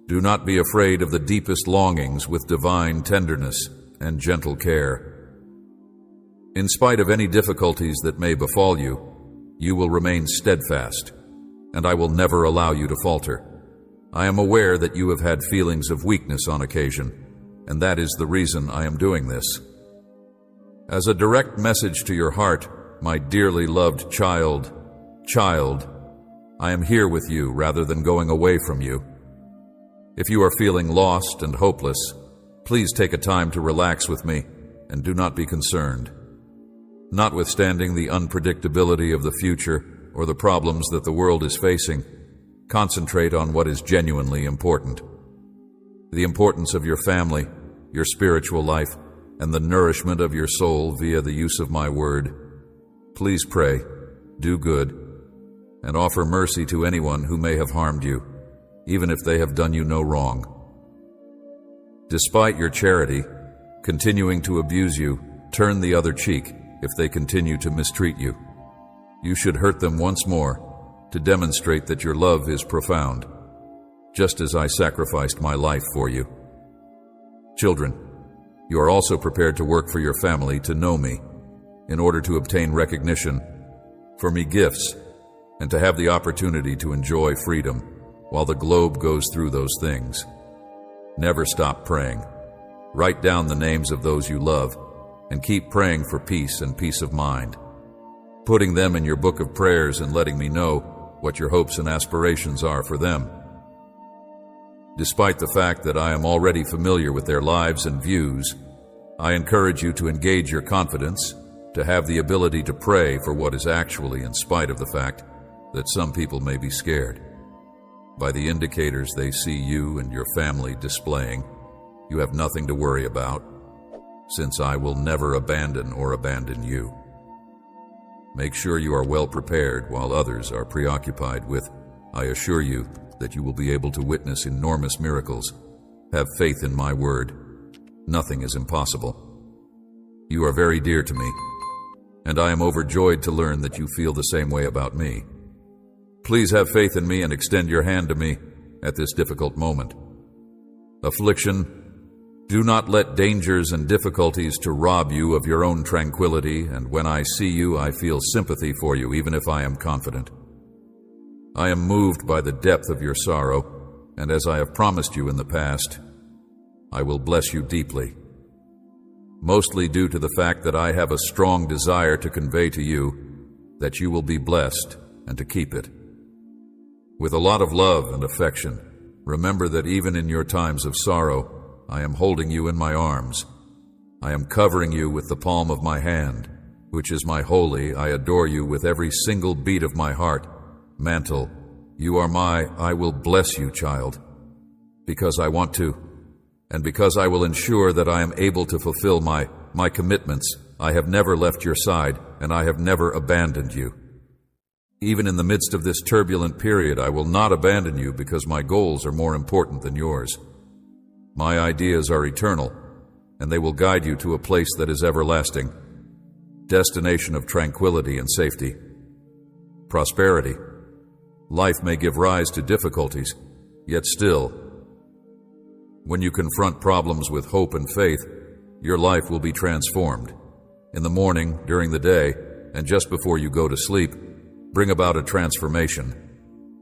do not be afraid of the deepest longings with divine tenderness and gentle care. In spite of any difficulties that may befall you, you will remain steadfast, and I will never allow you to falter. I am aware that you have had feelings of weakness on occasion, and that is the reason I am doing this. As a direct message to your heart, my dearly loved child, I am here with you rather than going away from you. If you are feeling lost and hopeless, please take a time to relax with me and do not be concerned. Notwithstanding the unpredictability of the future or the problems that the world is facing, concentrate on what is genuinely important. The importance of your family, your spiritual life, and the nourishment of your soul via the use of my word. Please pray, do good, and offer mercy to anyone who may have harmed you, even if they have done you no wrong. Despite your charity, continuing to abuse you, turn the other cheek if they continue to mistreat you. You should hurt them once more to demonstrate that your love is profound, just as I sacrificed my life for you. Children, you are also prepared to work for your family to know me, in order to obtain recognition, for me gifts, and to have the opportunity to enjoy freedom while the globe goes through those things. Never stop praying. Write down the names of those you love, and keep praying for peace and peace of mind, putting them in your book of prayers and letting me know what your hopes and aspirations are for them. Despite the fact that I am already familiar with their lives and views, I encourage you to engage your confidence, to have the ability to pray for what is actually in spite of the fact that some people may be scared. By the indicators they see you and your family displaying, you have nothing to worry about, since I will never abandon or abandon you. Make sure you are well prepared while others are preoccupied with, I assure you that you will be able to witness enormous miracles. Have faith in my word. Nothing is impossible. You are very dear to me, and I am overjoyed to learn that you feel the same way about me. Please have faith in me and extend your hand to me at this difficult moment. Affliction, do not let dangers and difficulties to rob you of your own tranquility, and when I see you, I feel sympathy for you, even if I am confident. I am moved by the depth of your sorrow, and as I have promised you in the past, I will bless you deeply, mostly due to the fact that I have a strong desire to convey to you that you will be blessed and to keep it. With a lot of love and affection, remember that even in your times of sorrow, I am holding you in my arms. I am covering you with the palm of my hand, which is my holy, I adore you with every single beat of my heart, mantle. You are my, I will bless you, child, because I want to, and because I will ensure that I am able to fulfill my commitments. I have never left your side, and I have never abandoned you. Even in the midst of this turbulent period, I will not abandon you because my goals are more important than yours. My ideas are eternal, and they will guide you to a place that is everlasting, destination of tranquility and safety. Prosperity. Life may give rise to difficulties, yet still, when you confront problems with hope and faith, your life will be transformed. In the morning, during the day, and just before you go to sleep, bring about a transformation.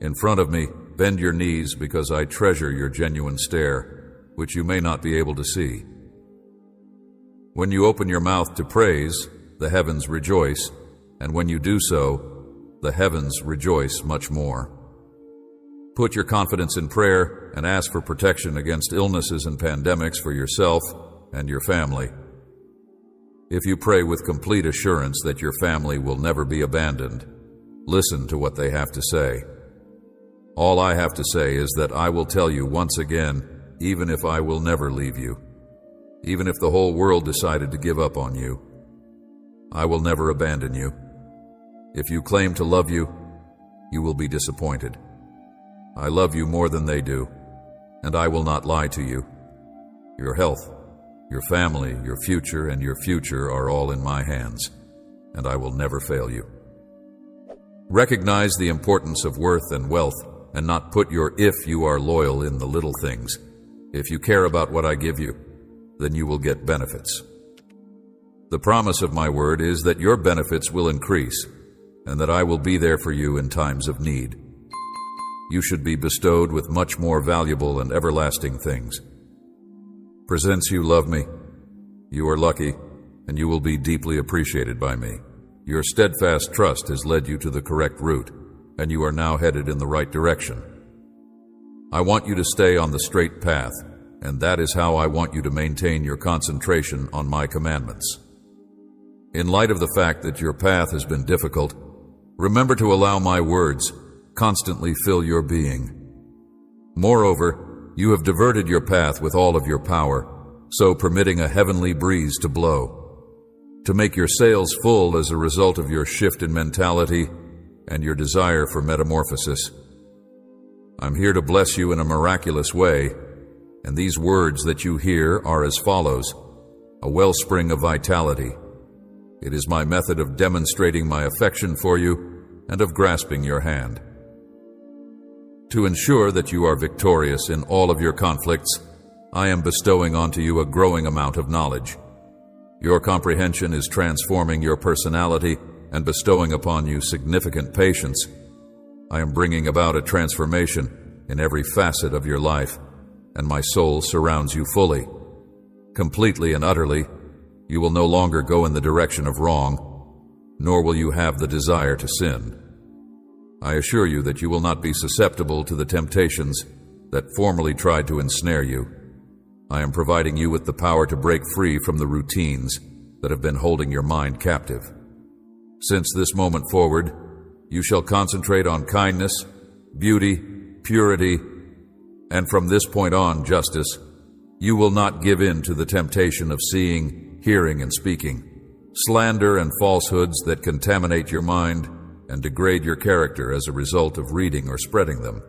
In front of me, bend your knees because I treasure your genuine stare, which you may not be able to see. When you open your mouth to praise, the heavens rejoice, and when you do so, the heavens rejoice much more. Put your confidence in prayer and ask for protection against illnesses and pandemics for yourself and your family. If you pray with complete assurance that your family will never be abandoned, listen to what they have to say. All I have to say is that I will tell you once again, even if I will never leave you, even if the whole world decided to give up on you, I will never abandon you. If you claim to love you, you will be disappointed. I love you more than they do, and I will not lie to you. Your health, your family, your future, and your future are all in my hands, and I will never fail you. Recognize the importance of worth and wealth, and not put your if you are loyal in the little things. If you care about what I give you, then you will get benefits. The promise of my word is that your benefits will increase, and that I will be there for you in times of need. You should be bestowed with much more valuable and everlasting things. For since you love me, you are lucky, and you will be deeply appreciated by me. Your steadfast trust has led you to the correct route, and you are now headed in the right direction. I want you to stay on the straight path, and that is how I want you to maintain your concentration on my commandments. In light of the fact that your path has been difficult, remember to allow my words constantly fill your being. Moreover, you have diverted your path with all of your power, so permitting a heavenly breeze to blow, to make your sails full as a result of your shift in mentality and your desire for metamorphosis. I'm here to bless you in a miraculous way, and these words that you hear are as follows: a wellspring of vitality. It is my method of demonstrating my affection for you and of grasping your hand. To ensure that you are victorious in all of your conflicts, I am bestowing onto you a growing amount of knowledge. Your comprehension is transforming your personality and bestowing upon you significant patience. I am bringing about a transformation in every facet of your life, and my soul surrounds you fully. Completely and utterly, you will no longer go in the direction of wrong, nor will you have the desire to sin. I assure you that you will not be susceptible to the temptations that formerly tried to ensnare you. I am providing you with the power to break free from the routines that have been holding your mind captive. Since this moment forward, you shall concentrate on kindness, beauty, purity, and from this point on, justice. You will not give in to the temptation of seeing, hearing, and speaking, slander and falsehoods that contaminate your mind and degrade your character as a result of reading or spreading them.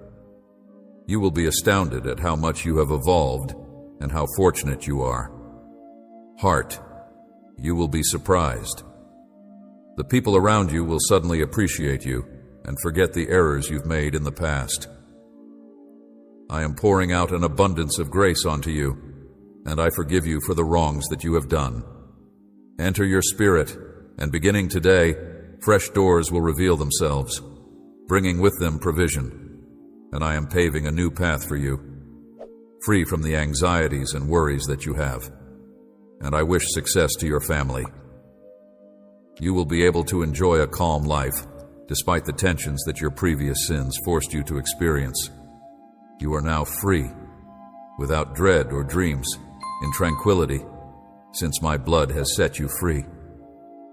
You will be astounded at how much you have evolved and how fortunate you are. Heart, you will be surprised. The people around you will suddenly appreciate you and forget the errors you've made in the past. I am pouring out an abundance of grace onto you, and I forgive you for the wrongs that you have done. Enter your spirit, and beginning today, fresh doors will reveal themselves, bringing with them provision, and I am paving a new path for you, free from the anxieties and worries that you have, and I wish success to your family. You will be able to enjoy a calm life, despite the tensions that your previous sins forced you to experience. You are now free, without dread or dreams, in tranquility, since my blood has set you free.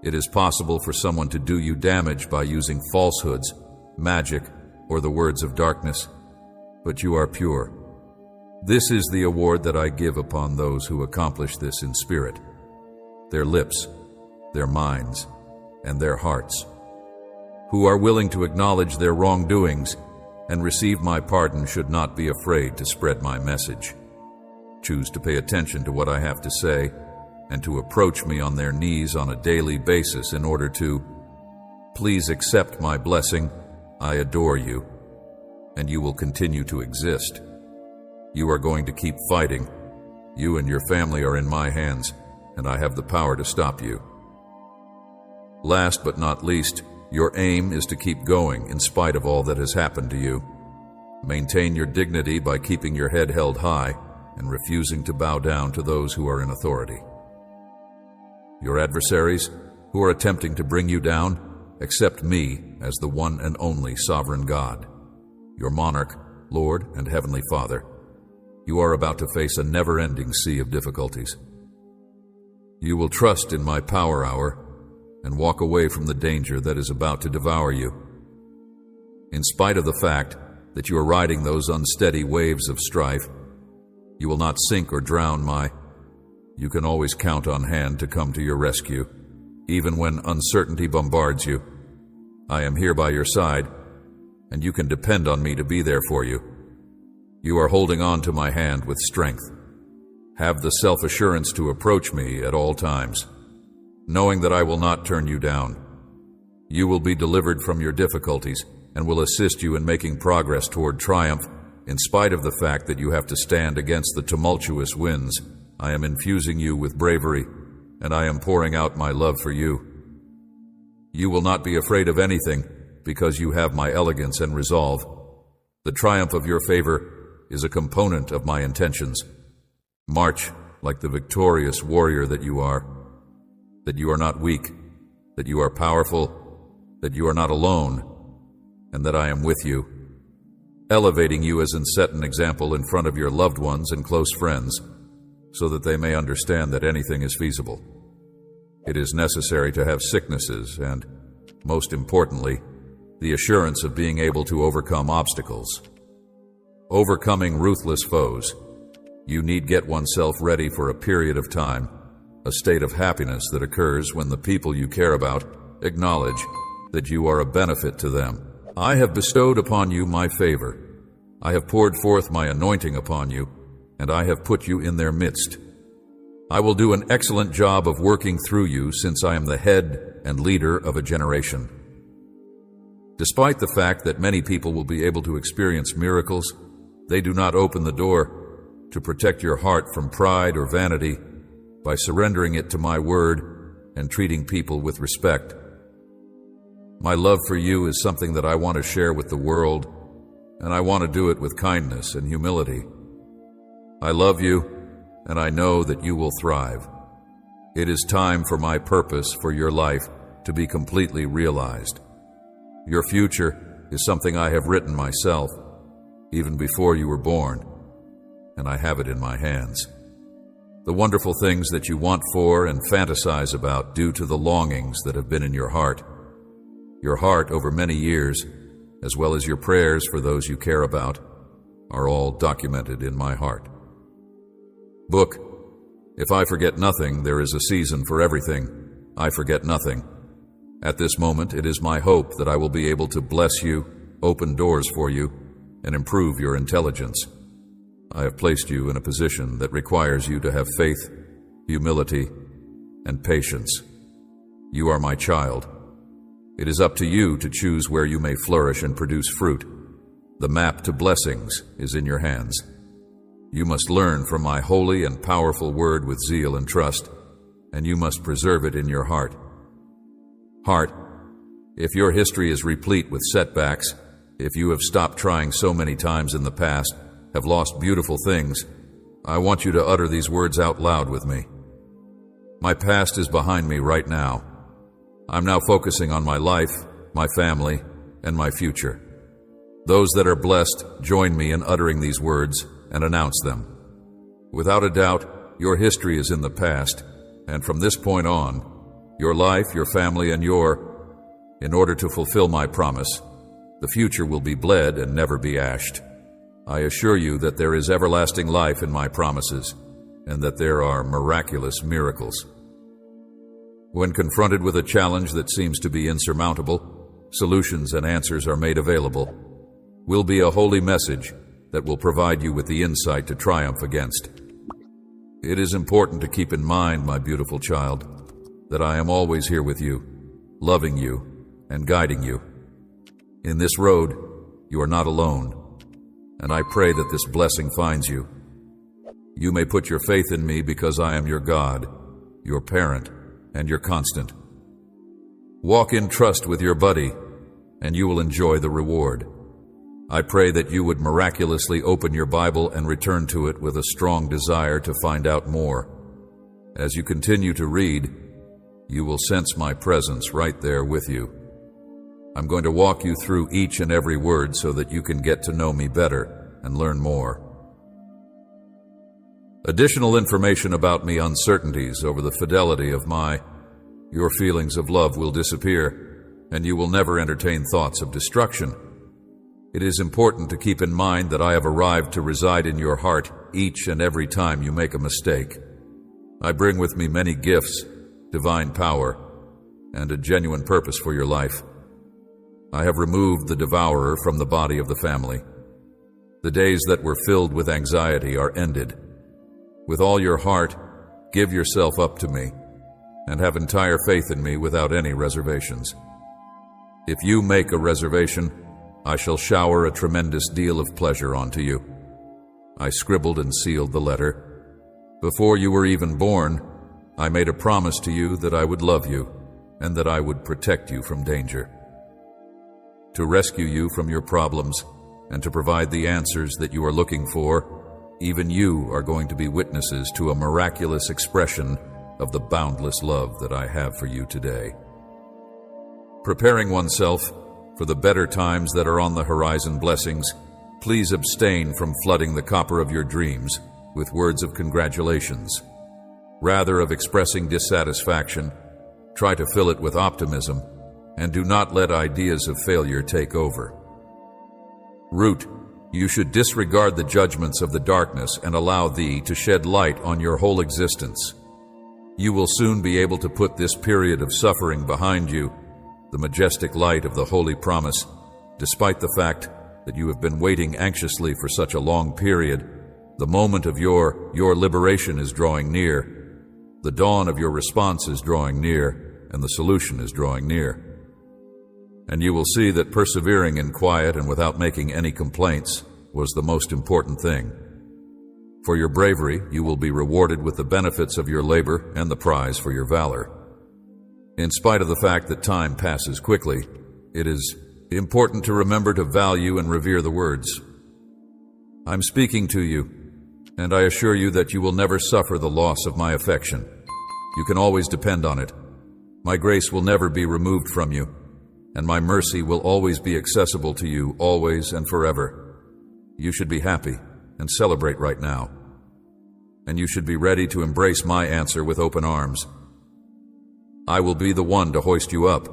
It is possible for someone to do you damage by using falsehoods, magic, or the words of darkness, but you are pure. This is the award that I give upon those who accomplish this in spirit, their lips, their minds, and their hearts, who are willing to acknowledge their wrongdoings and receive my pardon should not be afraid to spread my message. Choose to pay attention to what I have to say and to approach me on their knees on a daily basis in order to, please accept my blessing. I adore you, and you will continue to exist. You are going to keep fighting. You and your family are in my hands, and I have the power to stop you. Last but not least, your aim is to keep going in spite of all that has happened to you. Maintain your dignity by keeping your head held high and refusing to bow down to those who are in authority. Your adversaries, who are attempting to bring you down, accept me as the one and only sovereign God, your monarch, Lord, and Heavenly Father. You are about to face a never-ending sea of difficulties. You will trust in my power hour and walk away from the danger that is about to devour you. In spite of the fact that you are riding those unsteady waves of strife, you will not sink or drown. You can always count on hand to come to your rescue, even when uncertainty bombards you. I am here by your side, and you can depend on me to be there for you. You are holding on to my hand with strength. Have the self-assurance to approach me at all times, knowing that I will not turn you down. You will be delivered from your difficulties and will assist you in making progress toward triumph, in spite of the fact that you have to stand against the tumultuous winds. I am infusing you with bravery, and I am pouring out my love for you. You will not be afraid of anything, because you have my elegance and resolve. The triumph of your favor is a component of my intentions. March like the victorious warrior that you are not weak, that you are powerful, that you are not alone, and that I am with you, elevating you as and set an example in front of your loved ones and close friends, so that they may understand that anything is feasible. It is necessary to have sicknesses and, most importantly, the assurance of being able to overcome obstacles. Overcoming ruthless foes, you need get oneself ready for a period of time, a state of happiness that occurs when the people you care about acknowledge that you are a benefit to them. I have bestowed upon you my favor. I have poured forth my anointing upon you, and I have put you in their midst. I will do an excellent job of working through you, since I am the head and leader of a generation. Despite the fact that many people will be able to experience miracles, they do not open the door to protect your heart from pride or vanity by surrendering it to my word and treating people with respect. My love for you is something that I want to share with the world, and I want to do it with kindness and humility. I love you, and I know that you will thrive. It is time for my purpose for your life to be completely realized. Your future is something I have written myself, even before you were born, and I have it in my hands. The wonderful things that you want for and fantasize about due to the longings that have been in your heart over many years, as well as your prayers for those you care about, are all documented in my heart. Book, if I forget nothing, there is a season for everything. I forget nothing. At this moment, it is my hope that I will be able to bless you, open doors for you, and improve your intelligence. I have placed you in a position that requires you to have faith, humility, and patience. You are my child. It is up to you to choose where you may flourish and produce fruit. The map to blessings is in your hands. You must learn from my holy and powerful word with zeal and trust, and you must preserve it in your heart. Heart, if your history is replete with setbacks, if you have stopped trying so many times in the past, have lost beautiful things, I want you to utter these words out loud with me. My past is behind me right now. I'm now focusing on my life, my family, and my future. Those that are blessed, join me in uttering these words and announce them. Without a doubt, your history is in the past, and from this point on, your life, your family, and in order to fulfill my promise, the future will be bled and never be ashed. I assure you that there is everlasting life in my promises, and that there are miraculous miracles. When confronted with a challenge that seems to be insurmountable, solutions and answers are made available. Will be a holy message that will provide you with the insight to triumph against. It is important to keep in mind, my beautiful child, that I am always here with you, loving you and guiding you. In this road, you are not alone, and I pray that this blessing finds you. You may put your faith in me because I am your God, your parent, and your constant. Walk in trust with your buddy, and you will enjoy the reward. I pray that you would miraculously open your Bible and return to it with a strong desire to find out more. As you continue to read, you will sense my presence right there with you. I'm going to walk you through each and every word so that you can get to know me better and learn more. Additional information about me, uncertainties over the fidelity of your feelings of love will disappear, and you will never entertain thoughts of destruction. It is important to keep in mind that I have arrived to reside in your heart each and every time you make a mistake. I bring with me many gifts, divine power, and a genuine purpose for your life. I have removed the devourer from the body of the family. The days that were filled with anxiety are ended. With all your heart, give yourself up to me, and have entire faith in me without any reservations. If you make a reservation, I shall shower a tremendous deal of pleasure onto you. I scribbled and sealed the letter. Before you were even born, I made a promise to you that I would love you, and that I would protect you from danger. To rescue you from your problems and to provide the answers that you are looking for, even you are going to be witnesses to a miraculous expression of the boundless love that I have for you today. Preparing oneself for the better times that are on the horizon blessings, please abstain from flooding the copper of your dreams with words of congratulations. Rather of expressing dissatisfaction, try to fill it with optimism, and do not let ideas of failure take over. Root, you should disregard the judgments of the darkness and allow thee to shed light on your whole existence. You will soon be able to put this period of suffering behind you, the majestic light of the holy promise, despite the fact that you have been waiting anxiously for such a long period. The moment of your liberation is drawing near. The dawn of your response is drawing near, and the solution is drawing near. And you will see that persevering in quiet and without making any complaints was the most important thing. For your bravery, you will be rewarded with the benefits of your labor and the prize for your valor. In spite of the fact that time passes quickly, it is important to remember to value and revere the words. I'm speaking to you, and I assure you that you will never suffer the loss of my affection. You can always depend on it. My grace will never be removed from you, and my mercy will always be accessible to you, always and forever. You should be happy and celebrate right now, and you should be ready to embrace my answer with open arms. I will be the one to hoist you up,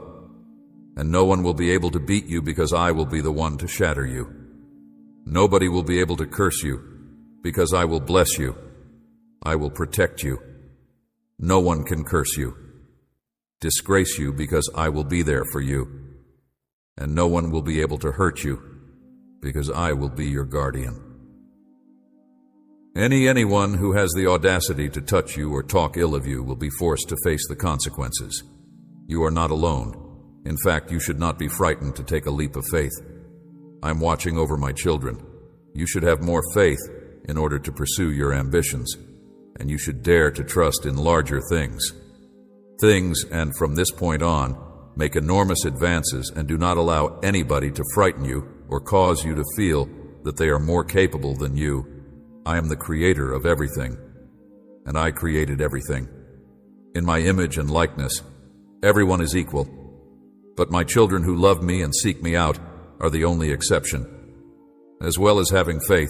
and no one will be able to beat you because I will be the one to shatter you. Nobody will be able to curse you because I will bless you. I will protect you. No one can curse you, disgrace you because I will be there for you. And no one will be able to hurt you because I will be your guardian. Anyone who has the audacity to touch you or talk ill of you will be forced to face the consequences. You are not alone. In fact, you should not be frightened to take a leap of faith. I'm watching over my children. You should have more faith in order to pursue your ambitions, and you should dare to trust in larger things. And from this point on, make enormous advances and do not allow anybody to frighten you or cause you to feel that they are more capable than you. I am the creator of everything, and I created everything. In my image and likeness, everyone is equal, but my children who love me and seek me out are the only exception. As well as having faith,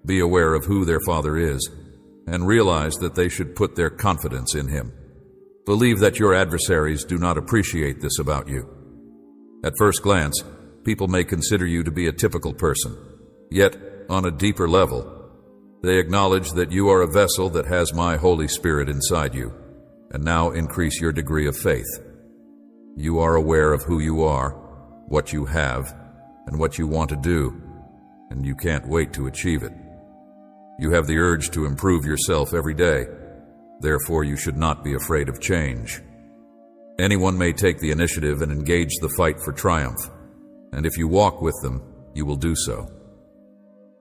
be aware of who their Father is, and realize that they should put their confidence in Him. Believe that your adversaries do not appreciate this about you. At first glance, people may consider you to be a typical person, yet, on a deeper level, they acknowledge that you are a vessel that has my Holy Spirit inside you, and now increase your degree of faith. You are aware of who you are, what you have, and what you want to do, and you can't wait to achieve it. You have the urge to improve yourself every day. Therefore, you should not be afraid of change. Anyone may take the initiative and engage the fight for triumph, and if you walk with them, you will do so.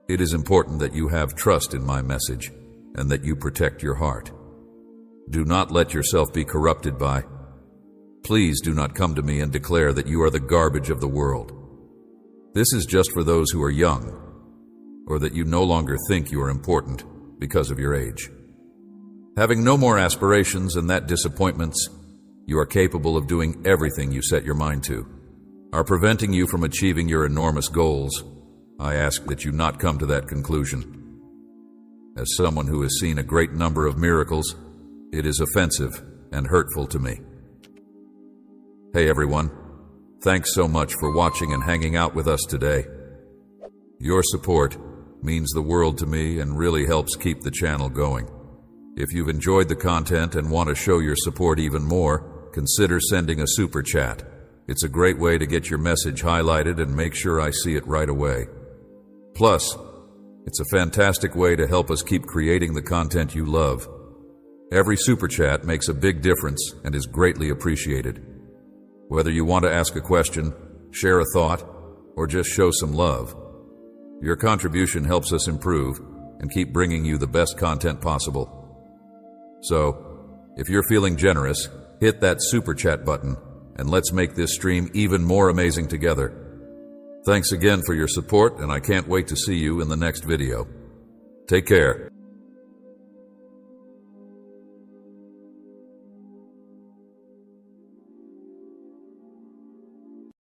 It is important that you have trust in my message and that you protect your heart. Do not let yourself be corrupted by. Please do not come to me and declare that you are the garbage of the world. This is just for those who are young, or that you no longer think you are important because of your age. Having no more aspirations and that disappointments you are capable of doing everything you set your mind to are preventing you from achieving your enormous goals, I ask that you not come to that conclusion. As someone who has seen a great number of miracles, it is offensive and hurtful to me. Hey everyone, thanks so much for watching and hanging out with us today. Your support means the world to me and really helps keep the channel going. If you've enjoyed the content and want to show your support even more, consider sending a super chat. It's a great way to get your message highlighted and make sure I see it right away. Plus, it's a fantastic way to help us keep creating the content you love. Every super chat makes a big difference and is greatly appreciated. Whether you want to ask a question, share a thought, or just show some love, your contribution helps us improve and keep bringing you the best content possible. So, if you're feeling generous, hit that super chat button and let's make this stream even more amazing together. Thanks again for your support, and I can't wait to see you in the next video. Take care.